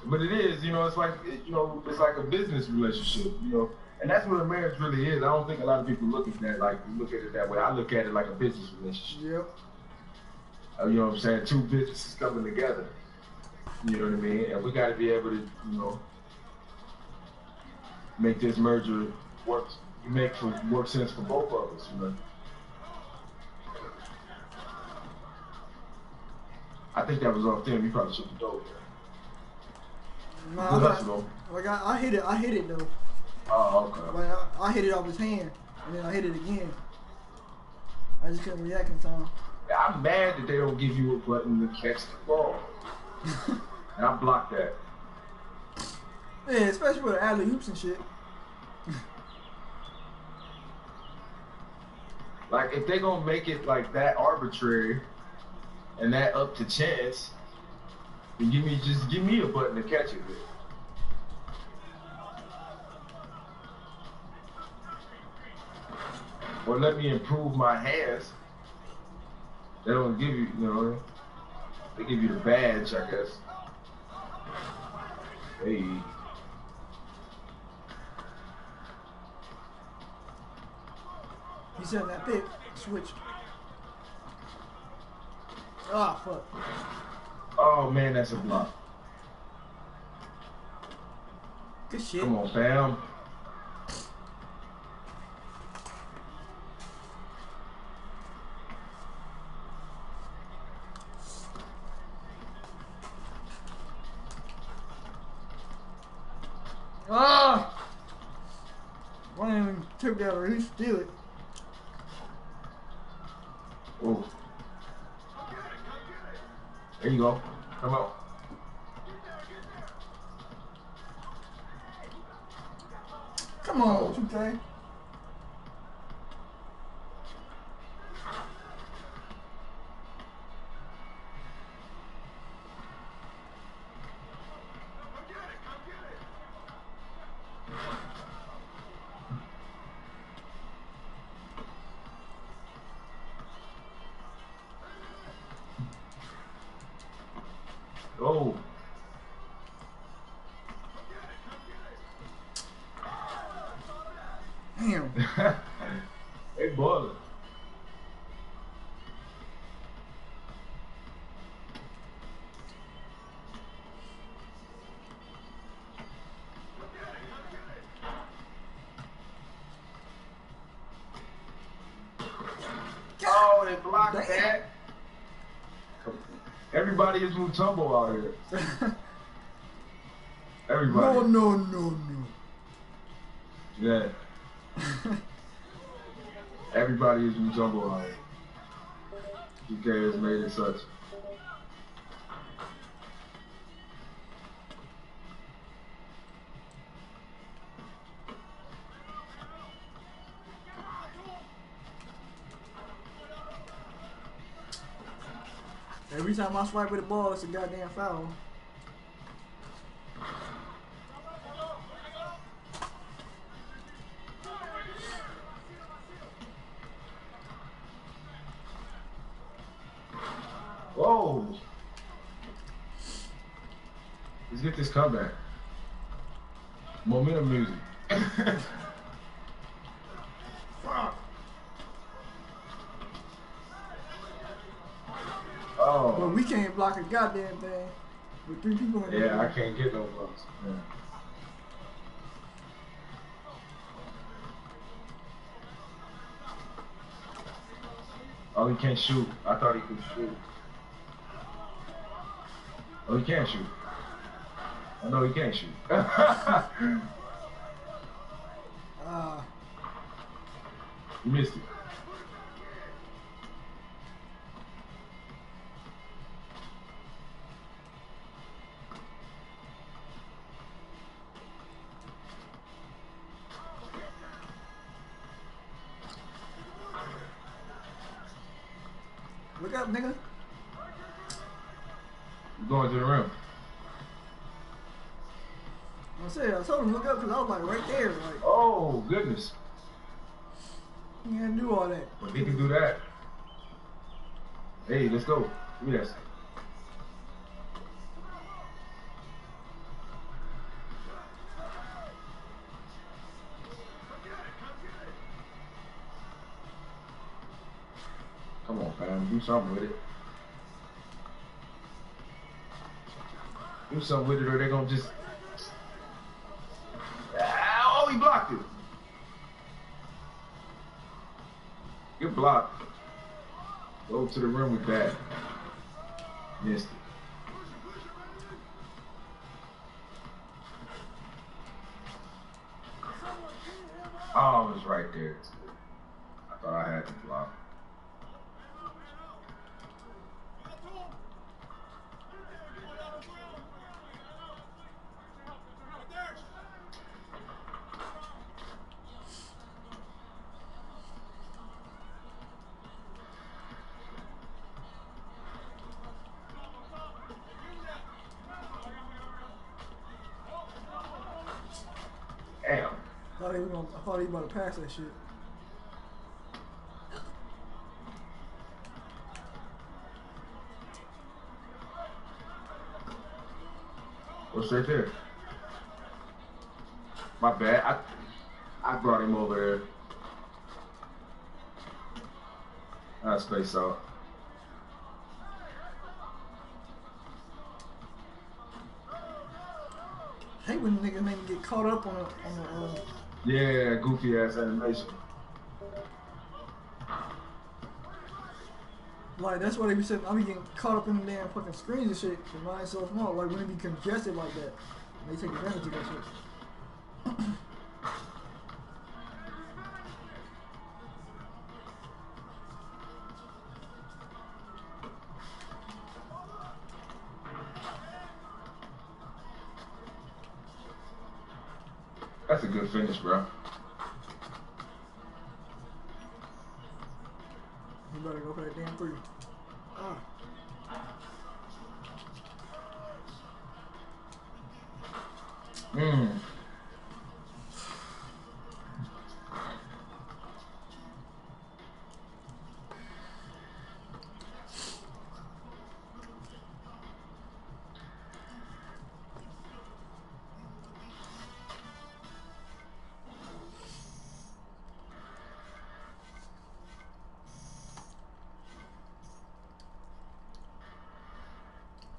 [SPEAKER 1] But it is, it's like, it's like a business relationship, And that's what a marriage really is. I don't think a lot of people look at it that way. I look at it like a business relationship.
[SPEAKER 2] Yep.
[SPEAKER 1] You know what I'm saying? Two businesses coming together. You know what I mean? And we got to be able to, make this merger work sense for both of us, I think that was off them. You probably should have told that.
[SPEAKER 2] I hit it though.
[SPEAKER 1] Oh, okay.
[SPEAKER 2] Like I hit it off his hand, and then I hit it again. I just couldn't react in time.
[SPEAKER 1] I'm mad that they don't give you a button to catch the ball. And I blocked that.
[SPEAKER 2] Yeah, especially with alley oops and shit.
[SPEAKER 1] Like, if they gonna make it like that arbitrary and that up to chance, then just give me a button to catch it with. Or let me improve my hands. They don't give you, they give you the badge, I guess. Hey.
[SPEAKER 2] He said that pick. Switch. Ah, fuck.
[SPEAKER 1] Oh, man, that's a block.
[SPEAKER 2] Good shit.
[SPEAKER 1] Come on, fam.
[SPEAKER 2] Ah! Why didn't even took that or at least steal it?
[SPEAKER 1] Oh. There you go. Come on.
[SPEAKER 2] Come on, 2K.
[SPEAKER 1] Oh.
[SPEAKER 2] Damn.
[SPEAKER 1] They boiling. Oh, they blocked that. Everybody is Mutombo out here. Everybody.
[SPEAKER 2] No.
[SPEAKER 1] Yeah. Everybody is Mutombo out here. DK has made it such.
[SPEAKER 2] Every time I swipe with the ball, it's a goddamn foul.
[SPEAKER 1] Whoa. this comeback. Momentum music. Oh.
[SPEAKER 2] But we can't block a goddamn thing with 3 people in there.
[SPEAKER 1] Yeah, I can't get no blocks. Yeah. Oh, he can't shoot. I thought he could shoot. Oh, he can't shoot. Oh, no, he can't shoot. You missed it.
[SPEAKER 2] Look up, nigga.
[SPEAKER 1] You're going to the rim.
[SPEAKER 2] I told him to look up because I was like right there. Like,
[SPEAKER 1] Oh, goodness.
[SPEAKER 2] you can't do all that.
[SPEAKER 1] He can do that. Hey, let's go. Give me that. Come on, fam. Do something with it. Do something with it or they're going to just... Oh, he blocked it. Good block. Go to the rim with that. Missed it. Oh, it was right there. I thought I had to block. Damn.
[SPEAKER 2] I thought he was about to pass that shit.
[SPEAKER 1] What's right there? My bad. I brought him over there. I'll space out.
[SPEAKER 2] I hate when niggas make me get caught up on the
[SPEAKER 1] Yeah, goofy ass animation.
[SPEAKER 2] like that's why they be saying I be getting caught up in the damn fucking screens and shit. Cause mine's so small. Like when it be congested like that, they take advantage of that shit.
[SPEAKER 1] That's a good finish, bro.
[SPEAKER 2] You better go for that damn 3.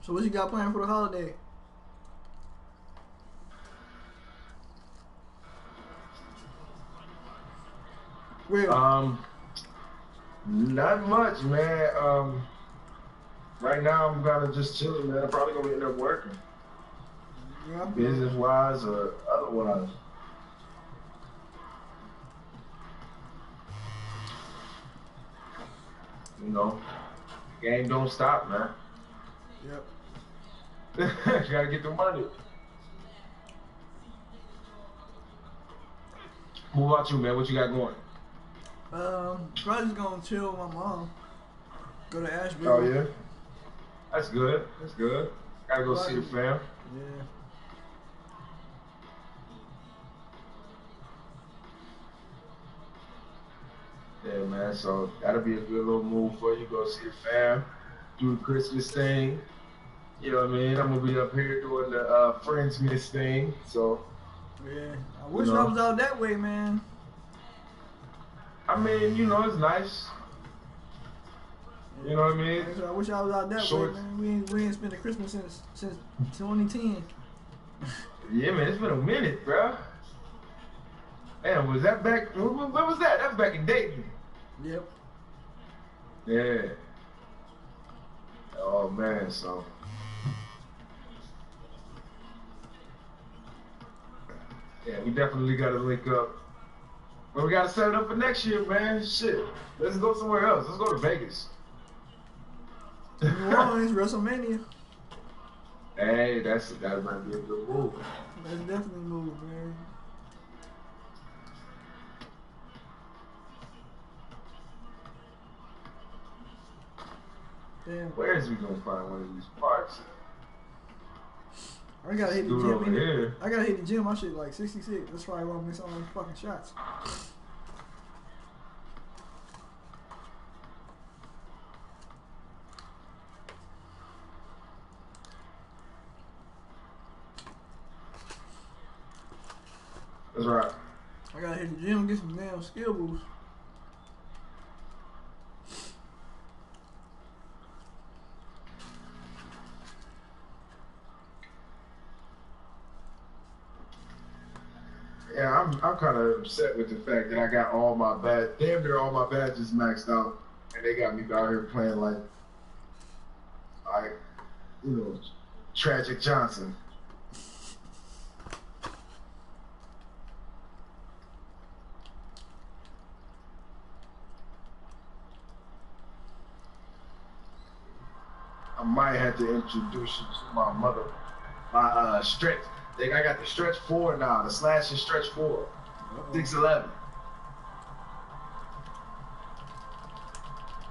[SPEAKER 2] So what you got planned for the holiday? Well,
[SPEAKER 1] not much, man. Right now I'm kinda just chilling, man. I'm probably gonna end up working.
[SPEAKER 2] yeah,
[SPEAKER 1] Business wise or otherwise. You know, game don't stop, man.
[SPEAKER 2] Yep.
[SPEAKER 1] You gotta get the money. What about you, man? What you got going?
[SPEAKER 2] Probably just gonna chill with my mom. Go to Asheville.
[SPEAKER 1] Oh yeah, that's good. That's good. Gotta go see the fam.
[SPEAKER 2] Yeah.
[SPEAKER 1] Yeah, man. So that'll be a good little move for you. Go see the fam, do the Christmas thing. You know what I mean? I'm gonna be up here doing the Friends Miss thing. So.
[SPEAKER 2] Yeah, I wish I was out that way, man.
[SPEAKER 1] I mean, you know, it's nice. You know what I mean?
[SPEAKER 2] I wish I was out that way, man. We ain't spent a Christmas since 2010.
[SPEAKER 1] Yeah, man, it's been a minute, bro. Man, was that back? When was that? That was back in Dayton.
[SPEAKER 2] Yep.
[SPEAKER 1] Yeah. Oh man, so. Yeah, we definitely gotta link up. But we gotta set it up for next year, man. Shit. Let's go somewhere else. Let's go to Vegas.
[SPEAKER 2] New Orleans, WrestleMania.
[SPEAKER 1] Hey, that might be a good move.
[SPEAKER 2] That's definitely a move, man. Damn.
[SPEAKER 1] Where is we gonna find one of these parks?
[SPEAKER 2] I gotta hit the
[SPEAKER 1] Dude, over
[SPEAKER 2] gym.
[SPEAKER 1] here.
[SPEAKER 2] I gotta hit the gym. My shit like 66. That's why I won't miss all those fucking shots.
[SPEAKER 1] That's right.
[SPEAKER 2] I gotta hit the gym and get some damn skill boosts.
[SPEAKER 1] Yeah, I'm kind of upset with the fact that I got all my damn near all my badges maxed out, and they got me out here playing like, you know, Tragic Johnson. I might have to introduce you to my stretch. I got the stretch 4 now, the slash and stretch 4, 6'11".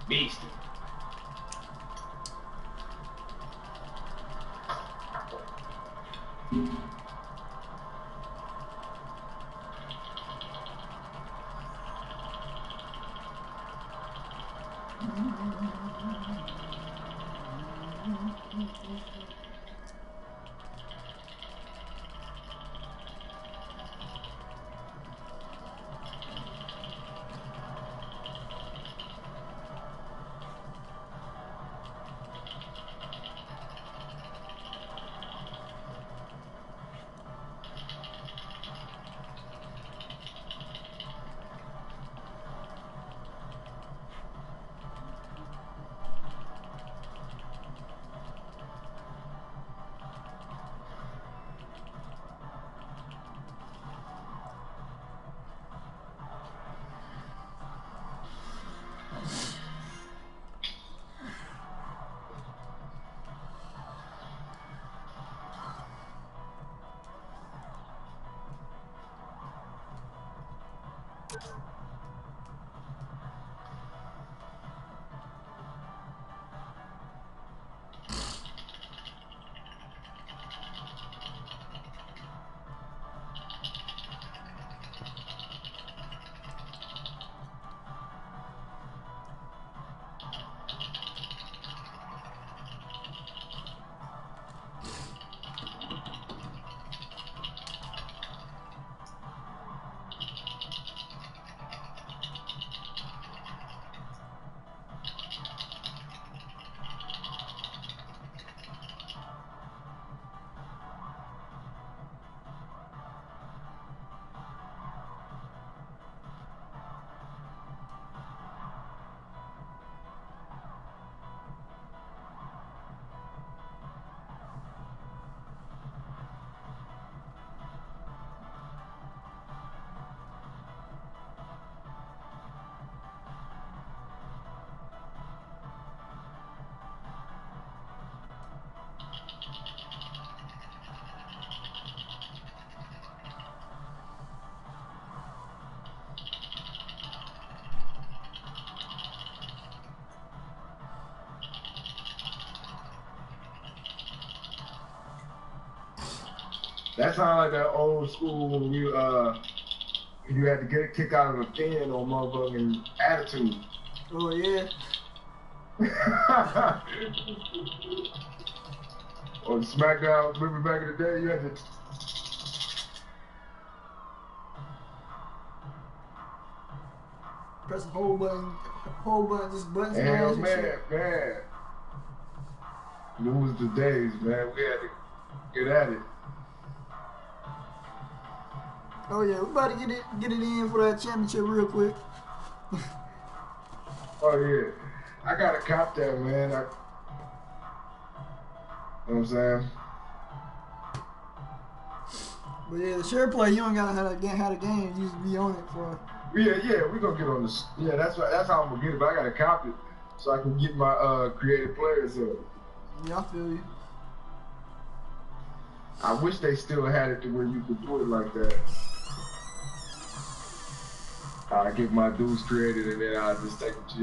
[SPEAKER 1] Beast. That sounds like that old school when you had to get a kick out of a pen or motherfucking attitude.
[SPEAKER 2] Oh yeah.
[SPEAKER 1] on SmackDown, remember back in the day, you had to.
[SPEAKER 2] Press the whole button, just buttons.
[SPEAKER 1] Hell, man. Them was the days, man. We had to get at it.
[SPEAKER 2] Oh yeah, we about to get it in for that championship real quick.
[SPEAKER 1] Oh yeah, I gotta cop that, man. You know what I'm saying?
[SPEAKER 2] But yeah, the share play, you don't gotta have the game. You just be on it for.
[SPEAKER 1] Yeah, we gonna get on this. Yeah, that's how I'm gonna get it. But I gotta cop it so I can get my creative players up.
[SPEAKER 2] Yeah, I feel you.
[SPEAKER 1] I wish they still had it to where you could do it like that. I get my dudes created and then I just take them to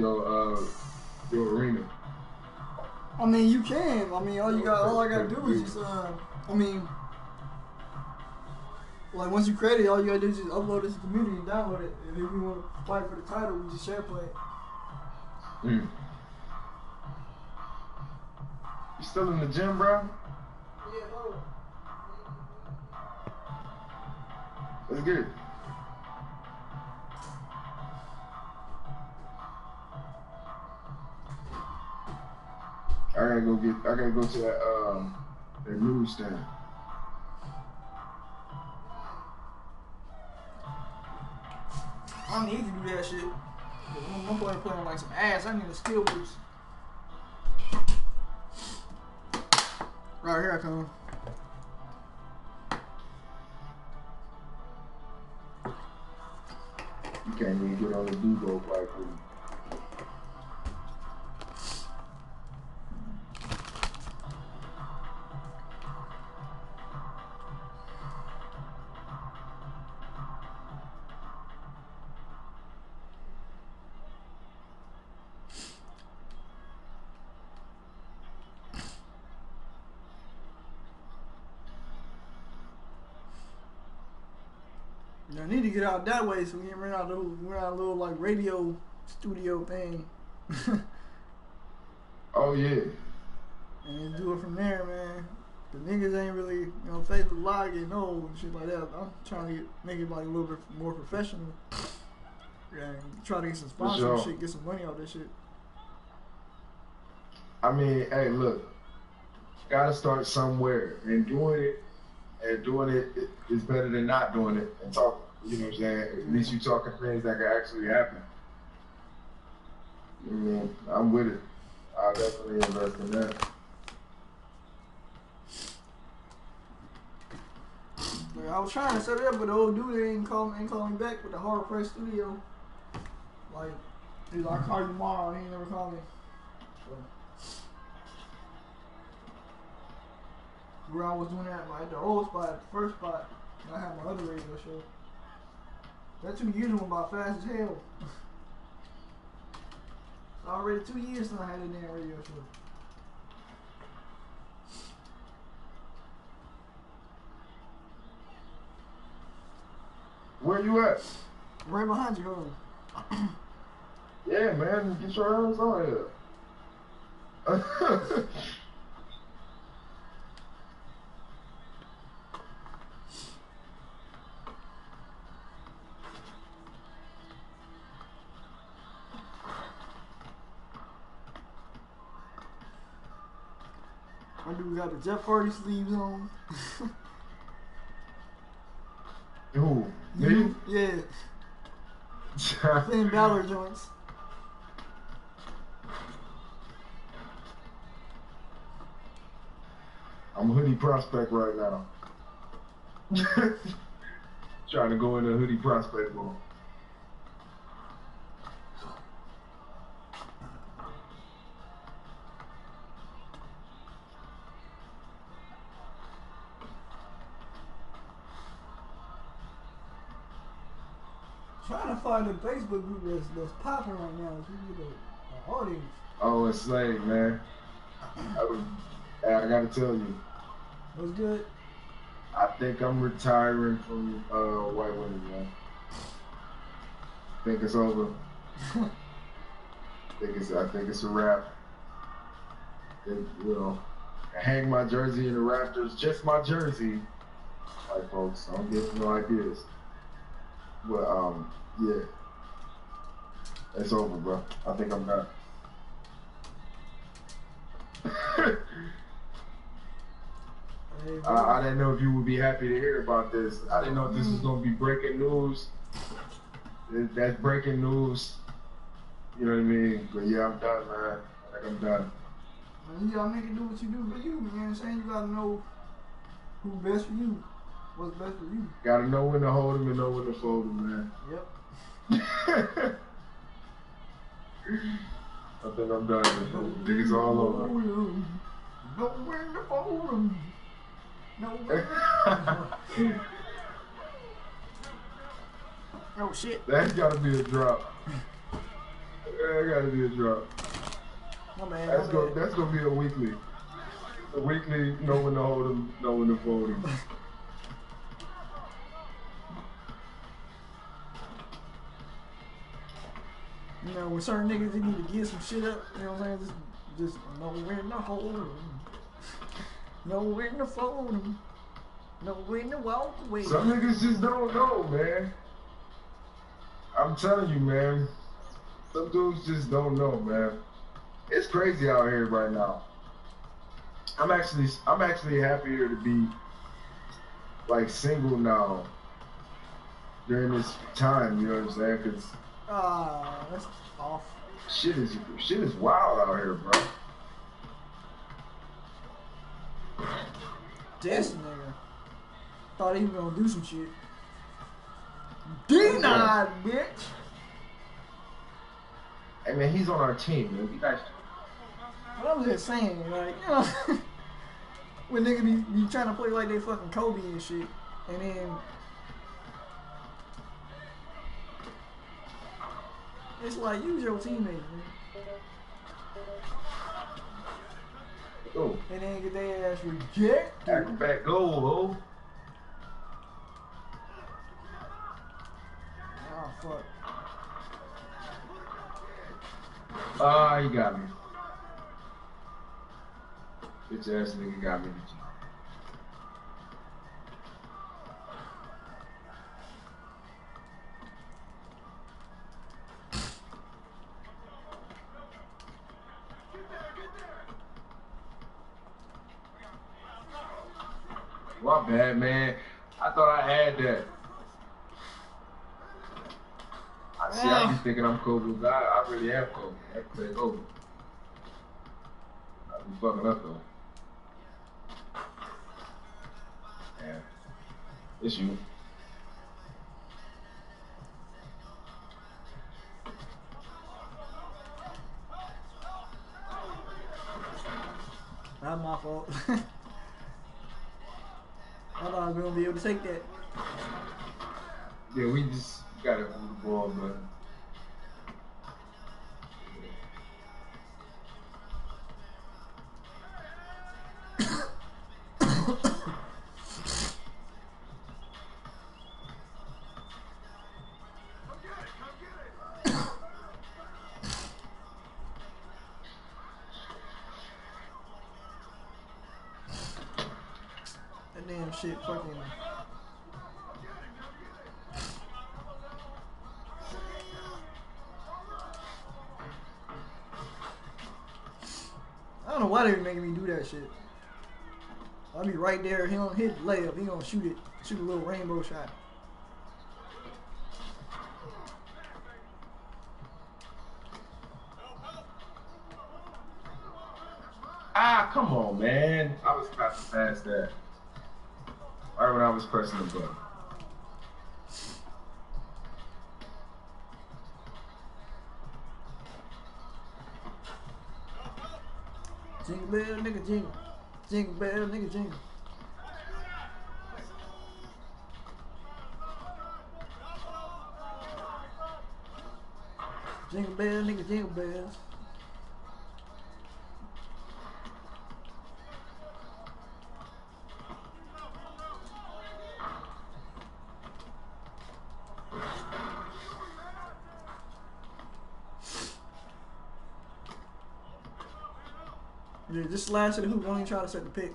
[SPEAKER 1] your arena.
[SPEAKER 2] I mean, you can. I mean, all I gotta do is just like once you create it, all you gotta do is just upload it to the community and download it. And if we want to fight for the title, we just share play it.
[SPEAKER 1] You still in the gym, bro?
[SPEAKER 2] Yeah, hold on.
[SPEAKER 1] Let's get it. I gotta go to that newsstand.
[SPEAKER 2] I need to do that shit. I'm playing like some ass. I need a skill boost. Right here I come.
[SPEAKER 1] You can't even get on the Dugo like me.
[SPEAKER 2] I need to get out that way so we can rent out a little like radio studio thing.
[SPEAKER 1] Oh yeah.
[SPEAKER 2] And do it from there, man. The niggas ain't really, Facebook Live getting old and shit like that. I'm trying to make it like a little bit more professional. And try to get some sponsors and shit, get some money out of this shit.
[SPEAKER 1] I mean, hey, look, gotta start somewhere, and doing it is better than not doing it and talking. You know what I'm saying? At least you talking things that can actually happen. I mean, I'm with it. I'll definitely invest in that.
[SPEAKER 2] Like, I was trying to set it up, but the old dude ain't call me back with the Horror Press Studio. Like, he's like, I'll call you tomorrow, and he ain't never called me. So, where I was doing that, like the old spot, the first spot, and I had my other radio show. That 2 years went by fast as hell. It's already 2 years since I had a damn radio show.
[SPEAKER 1] Where you at?
[SPEAKER 2] Right behind you, hold on.
[SPEAKER 1] Yeah, man, get your ass on here.
[SPEAKER 2] My dude got the Jeff Hardy sleeves on.
[SPEAKER 1] Who? Me?
[SPEAKER 2] Yeah. Finn Balor joints.
[SPEAKER 1] I'm a hoodie prospect right now. Trying to go in a hoodie prospect mode.
[SPEAKER 2] Trying to find a Facebook group that's popping right now. So we get an audience.
[SPEAKER 1] Oh, it's Slade, man. I gotta tell you.
[SPEAKER 2] What's good?
[SPEAKER 1] I think I'm retiring from white women, man. I think it's over. I think it's a wrap. hang my jersey in the rafters, just my jersey. Like folks, don't get no ideas. But yeah, it's over, bro. I think I'm done. I didn't know if you would be happy to hear about this. I didn't know if this was gonna be breaking news. That's breaking news. You know what I mean? But yeah, I'm done, man. Like I'm done.
[SPEAKER 2] You gotta make it do what you do for you, you know what I'm saying? You gotta know who best for you. What's best for you.
[SPEAKER 1] Gotta know when to hold him and know when to fold him, man.
[SPEAKER 2] Yep.
[SPEAKER 1] I think I'm done. Niggas all over.
[SPEAKER 2] Know when to fold him. Know when to Oh shit.
[SPEAKER 1] That's gotta be a drop. That gotta be a drop.
[SPEAKER 2] My man,
[SPEAKER 1] That's gonna be a weekly. A weekly, know when to hold him, know when to fold him.
[SPEAKER 2] You know, with certain niggas, they need to get some shit up. You know what I'm saying? Just know when to hold them. Know when to fold them. Know when to walk away.
[SPEAKER 1] Some niggas just don't know, man. I'm telling you, man. Some dudes just don't know, man. It's crazy out here right now. I'm actually happier to be like single now during this time. You know what I'm saying? Cause
[SPEAKER 2] that's off.
[SPEAKER 1] shit is wild out here, bro.
[SPEAKER 2] This nigga thought he was gonna do some shit. Denied, bitch.
[SPEAKER 1] Hey man, he's on our team, man. Be nice.
[SPEAKER 2] But I'm just saying, like, you know, when niggas be trying to play like they fucking Kobe and shit, and then it's like, use your teammate, man.
[SPEAKER 1] Go.
[SPEAKER 2] And then get their ass rejected.
[SPEAKER 1] Acrobat goal, ho.
[SPEAKER 2] Oh, fuck.
[SPEAKER 1] Ah, he got me. Bitch ass nigga got me. My bad, man. I thought I had that. I be thinking I'm Kobe, but I really am Kobe. I can play Kobe. I be fucking up though. Yeah. It's you.
[SPEAKER 2] Not my fault. I thought I was gonna be able to take that.
[SPEAKER 1] Yeah, we just gotta move the ball, man.
[SPEAKER 2] That damn shit fucking. I don't know why they were making me do that shit. I'll be right there. He don't hit the layup. He gonna shoot a little rainbow shot.
[SPEAKER 1] Ah, come on, man. I was about to pass that. Right when I was pressing the button.
[SPEAKER 2] Jingle bell, nigga, jingle. Jingle bell, nigga, jingle. Jingle bell, nigga, jingle bells. Yeah, just slash to the hoop. Don't even try to set the pick.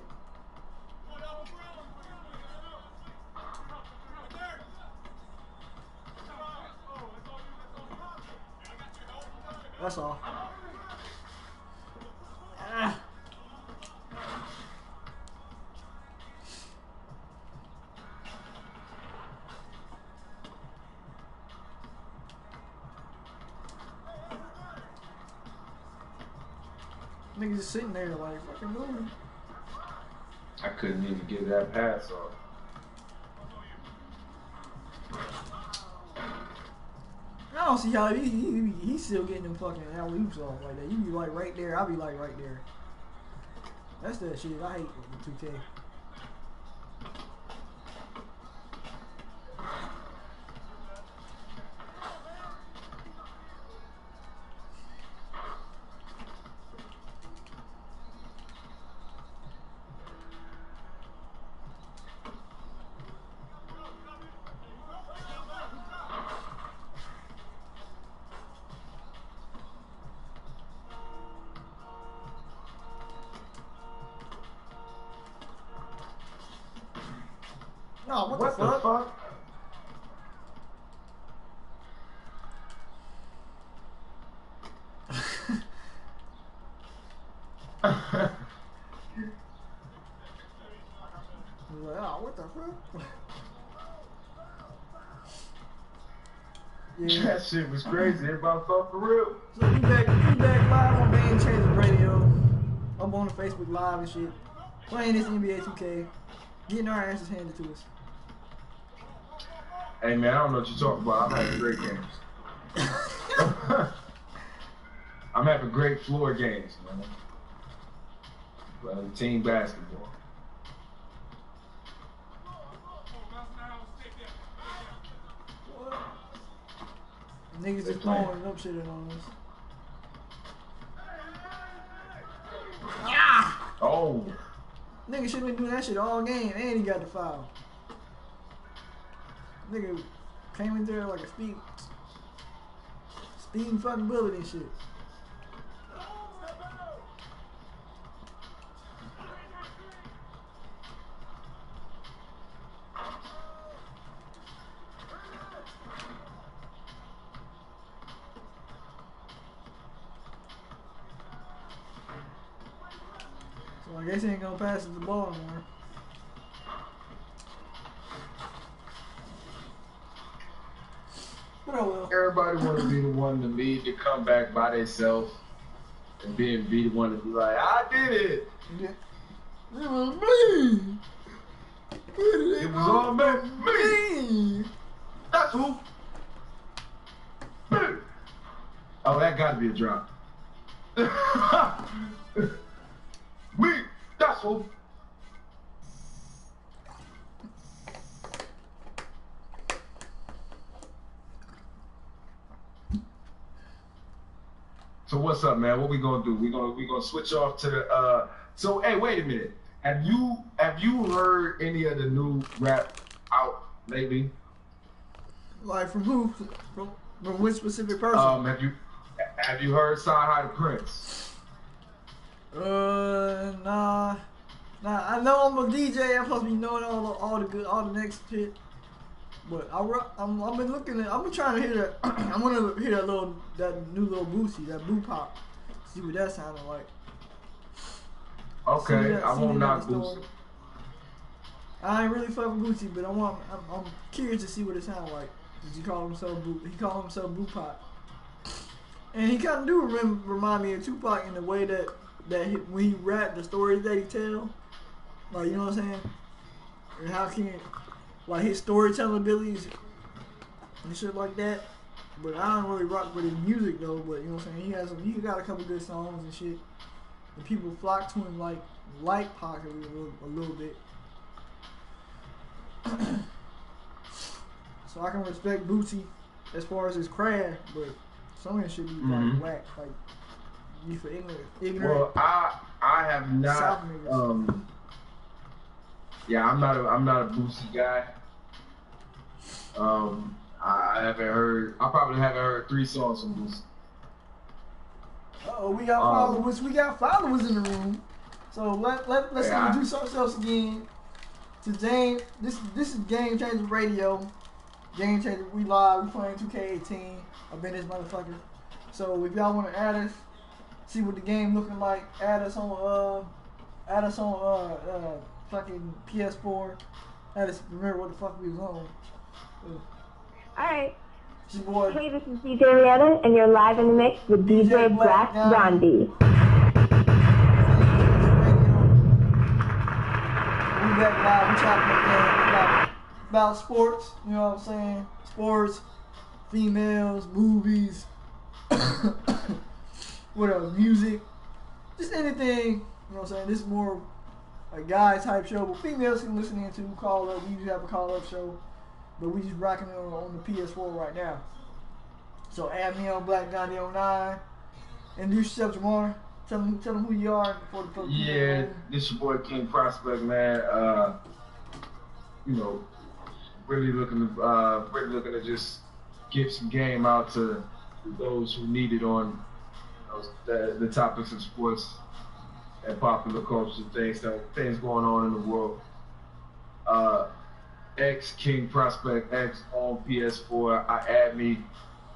[SPEAKER 2] That's all. Ah. Niggas just sitting there like fucking moving.
[SPEAKER 1] I couldn't even get that pass off.
[SPEAKER 2] I don't see how he's still getting them fucking alley-oops off like that. You be like right there, I'll be like right there. That's that shit I hate with 2K. No, what the fuck? Like, oh, what the fuck? Yeah.
[SPEAKER 1] That shit was crazy. Everybody thought for real.
[SPEAKER 2] So we back live on Game Changers Radio. I'm on the Facebook Live and shit. Playing this NBA 2K. Getting our asses handed to us.
[SPEAKER 1] Hey man, I don't know what you're talking about. I'm having great games. I'm having great floor games, man. Team basketball.
[SPEAKER 2] Niggas just throwing up shit on us. Ah!
[SPEAKER 1] Oh.
[SPEAKER 2] Nigga should have been doing that shit all game, and he got the foul. Nigga came in there like a speeding fucking bullet and shit. So I guess he ain't gonna pass the ball anymore. But oh well.
[SPEAKER 1] Everybody want to be the one to lead the comeback by themselves and be the one to be like, I did it.
[SPEAKER 2] Yeah. It was me.
[SPEAKER 1] It was all me. That's who. Oh, that got to be a drop. Me. That's who. So what's up, man? What we gonna do? We gonna switch off to the. So hey, wait a minute. Have you heard any of the new rap out lately?
[SPEAKER 2] Like from who? From which specific person?
[SPEAKER 1] Have you heard Side High the Prince?
[SPEAKER 2] Nah. I know I'm a DJ. I'm supposed to be knowing all the next shit. But I've been looking at. I'm trying to hear that. I want to hear that new little Boosie, that Boo Pop. See what that sounded like.
[SPEAKER 1] Okay, I won't knock Boosie.
[SPEAKER 2] I ain't really fuck with Boosie, but I'm curious to see what it sounds like. He called himself Boo Pop, and he kind of do remind me of Tupac in the way that when he rap, the stories that he tell, like, you know what I'm saying, and how can like his storytelling abilities and shit like that. But I don't really rock with his music though. But you know what I'm saying, he got a couple good songs and shit, and people flock to him like Pac a little bit. So I can respect Boosie as far as his craft, but some of it should be like whack, like you for ignorant.
[SPEAKER 1] Well, I have not. Yeah, I'm not a Boosie guy. I probably haven't heard 3 songs from Boosie.
[SPEAKER 2] Oh, we got followers. We got followers in the room. So let's introduce ourselves again to James. This is Game Changer Radio. Game Changer. We live. We playing 2K18. I've been this motherfucker. So if y'all want to add us, see what the game looking like, add us on fucking PS4. Add us remember what the fuck we was on.
[SPEAKER 3] Alright.
[SPEAKER 2] It's your boy.
[SPEAKER 3] Hey, this is DJ Rihanna, and you're live in the mix with DJ blackghandi.
[SPEAKER 2] We back live. We talking about sports. You know what I'm saying? Sports, females, movies. What else? Music. Just anything. You know what I'm saying? This is more a guy type show, but females can listen in to call up. We usually have a call up show, but we just rocking it on the PS4 right now. So add me on blackghandi09's. Introduce yourself, Jamar. Tell them who you are before the
[SPEAKER 1] Yeah, this your boy King Prospect, man. You know, really looking to just give some game out to those who need it on the topics of sports and popular culture, things going on in the world. X King Prospect X on PS4. Add me.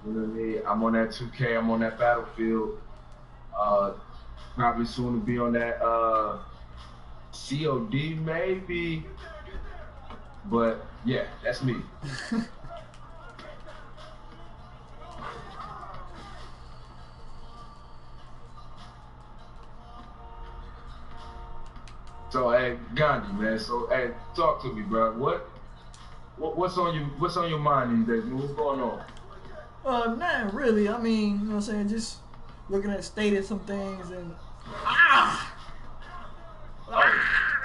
[SPEAKER 1] You know what I mean? I'm on that 2K. I'm on that Battlefield. Probably soon to be on that COD maybe. But yeah, that's me. So, hey, Gandhi, man. So, hey, talk to me, bro. What's on your mind these days? What's going on?
[SPEAKER 2] Not really. I mean, you know what I'm saying? Just looking at state of some things and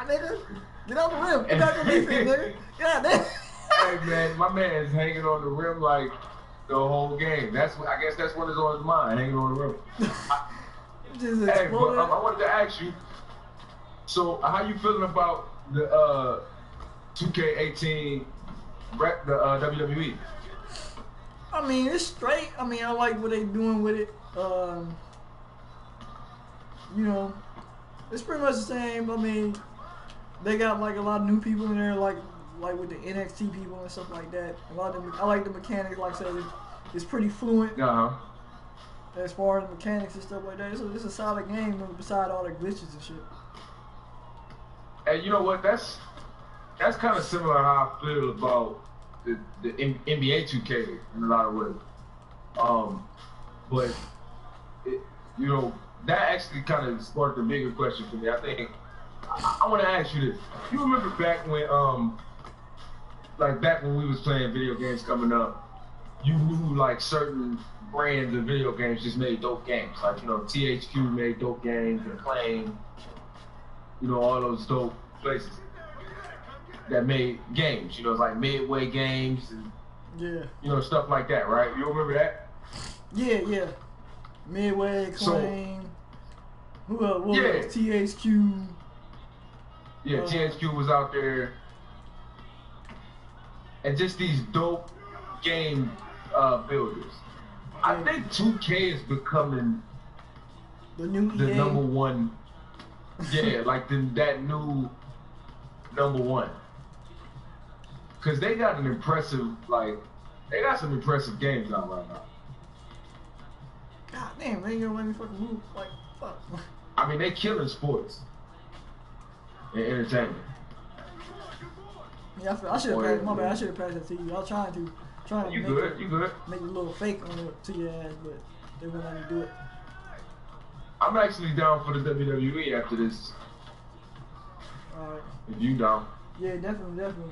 [SPEAKER 2] nigga, get on the rim. Get back on defense, nigga. God damn.
[SPEAKER 1] Hey, man, my man's hanging on the rim like the whole game. I guess that's what is on his mind, hanging on the rim. Hey, but I wanted to ask you. So, how you feeling about the 2K18, the WWE?
[SPEAKER 2] I mean, it's straight. I mean, I like what they doing with it. You know, it's pretty much the same. I mean, they got like a lot of new people in there, like with the NXT people and stuff like that. A lot of them, I like the mechanics. Like I said, it's pretty fluent. As far as mechanics and stuff like that. So it's a solid game beside all the glitches and shit.
[SPEAKER 1] And you know what? That's kind of similar how I feel about the NBA 2K in a lot of ways. But you know, that actually kind of sparked a bigger question for me. I think I want to ask you this. You remember back when back when we was playing video games coming up, you knew like certain brands of video games just made dope games. Like, you know, THQ made dope games and playing. You know, all those dope places that made games. You know, it's like Midway Games and you know, stuff like that, right? You remember that?
[SPEAKER 2] Yeah. Midway, Acclaim. Who else? What else? THQ.
[SPEAKER 1] Yeah, THQ was out there. And just these dope game builders. I think 2K is becoming
[SPEAKER 2] the
[SPEAKER 1] number one. Yeah, like that new number one. Cause they got some impressive games out right now.
[SPEAKER 2] God damn, they ain't gonna let me fucking move. Like, fuck.
[SPEAKER 1] I mean, they killing sports and entertainment.
[SPEAKER 2] Yeah, I should have passed. My bad. I should have passed that to you. I was trying to
[SPEAKER 1] You good?
[SPEAKER 2] Make a little fake on it to your ass, but they wouldn't let me do it.
[SPEAKER 1] I'm actually down for the WWE after this.
[SPEAKER 2] Alright.
[SPEAKER 1] If you down.
[SPEAKER 2] Yeah, definitely.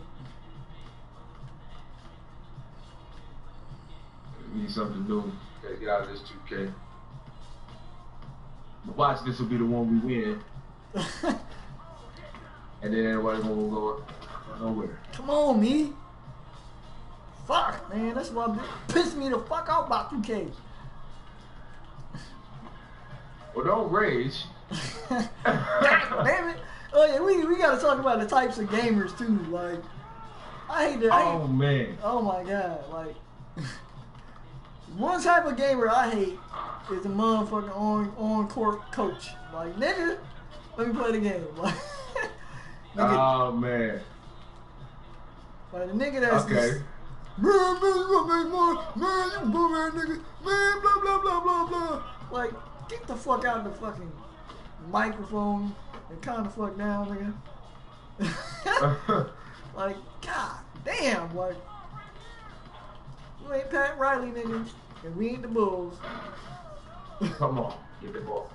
[SPEAKER 1] Need something new. Gotta get out of this 2K. But watch, this will be the one we win. And then everybody gonna go nowhere.
[SPEAKER 2] Come on, me. Fuck, man. That's what pissed me the fuck off about 2K.
[SPEAKER 1] Well, don't rage.
[SPEAKER 2] Damn it. Oh yeah, we gotta talk about the types of gamers too. Like, I hate that.
[SPEAKER 1] Man.
[SPEAKER 2] Oh my god, like One type of gamer I hate is the motherfucking on court coach. Like, nigga, let me play the game. Like, nigga,
[SPEAKER 1] oh man.
[SPEAKER 2] like the nigga that's
[SPEAKER 1] Okay.
[SPEAKER 2] just, man, you gonna make more, man, you bum ass nigga, man, blah blah blah blah blah. Like, get the fuck out of the fucking microphone and calm the fuck down, nigga. Like, god damn, like, you ain't Pat Riley, nigga, and we ain't the Bulls.
[SPEAKER 1] Come on, get the ball.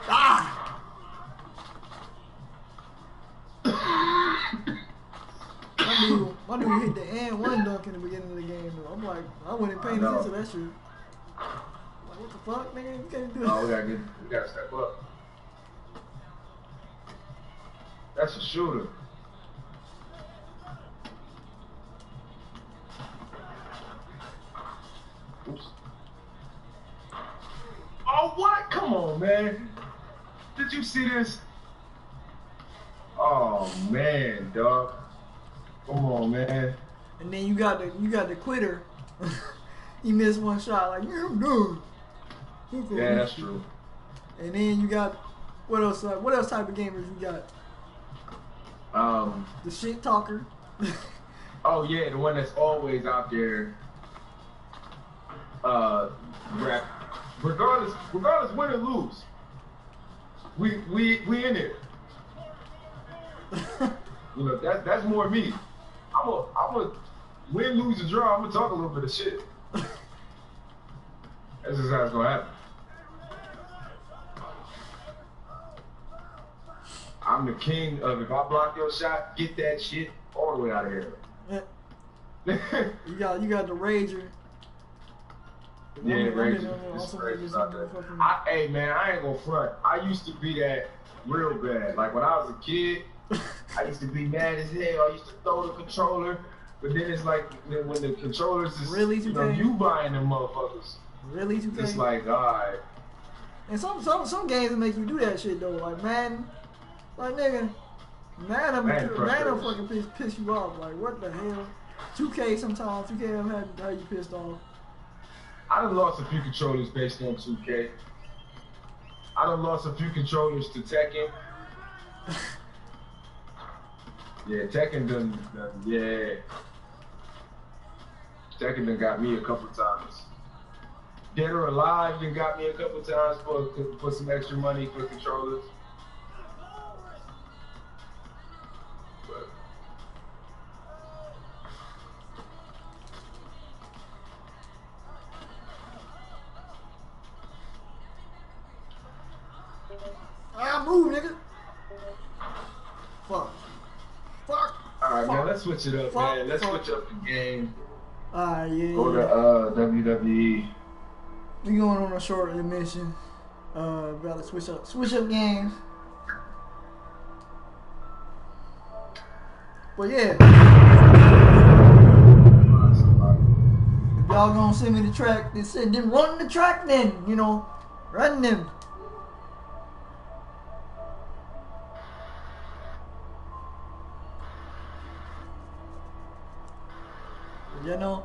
[SPEAKER 2] Ah! My dude hit the and one dunk in the beginning of the game, though. I'm like, I wasn't paying attention to that shit. Like, what the fuck, nigga? You can't do that.
[SPEAKER 1] Oh, we gotta step up. That's a shooter. Oops. Oh, what? Come on, man. Did you see this? Oh, man, dog. Come on, man.
[SPEAKER 2] And then you got the quitter. He missed one shot. Like, yeah, I'm done.
[SPEAKER 1] Yeah, that's true.
[SPEAKER 2] And then you got what else? What else type of gamers you got? The shit talker.
[SPEAKER 1] Oh yeah, the one that's always out there. Rap. Regardless, win or lose, we in it. You know, that's more me. I'm a win, lose, or draw. I'm gonna talk a little bit of shit. That's just how it's gonna happen. I'm the king of if I block your shot, get that shit all the way out of here.
[SPEAKER 2] You got the rager.
[SPEAKER 1] Yeah, rager. Hey man, I ain't gonna front. I used to be that real bad. Like when I was a kid, I used to be mad as hell. I used to throw the controller, but then it's like when the controllers is
[SPEAKER 2] really
[SPEAKER 1] you buying them motherfuckers.
[SPEAKER 2] Really 2K?
[SPEAKER 1] It's like alright.
[SPEAKER 2] And some games make you do that shit though. Like Madden, like nigga, Madden fucking piss you off. Like what the hell? 2K sometimes 2K have you pissed off.
[SPEAKER 1] I done lost a few controllers based on 2K. I done lost a few controllers to Tekken. Yeah, Tekken done Tekken done got me a couple times. Dead or Alive done got me a couple times for some extra money for controllers. But
[SPEAKER 2] Move, nigga. Fuck.
[SPEAKER 1] alright, man, let's switch it up, man. Let's switch up the game.
[SPEAKER 2] Alright, yeah.
[SPEAKER 1] Go to WWE.
[SPEAKER 2] We going on a short intermission. Gotta switch up games. But yeah. If y'all gonna send me the track, then run the track then, you know. Run them. You know,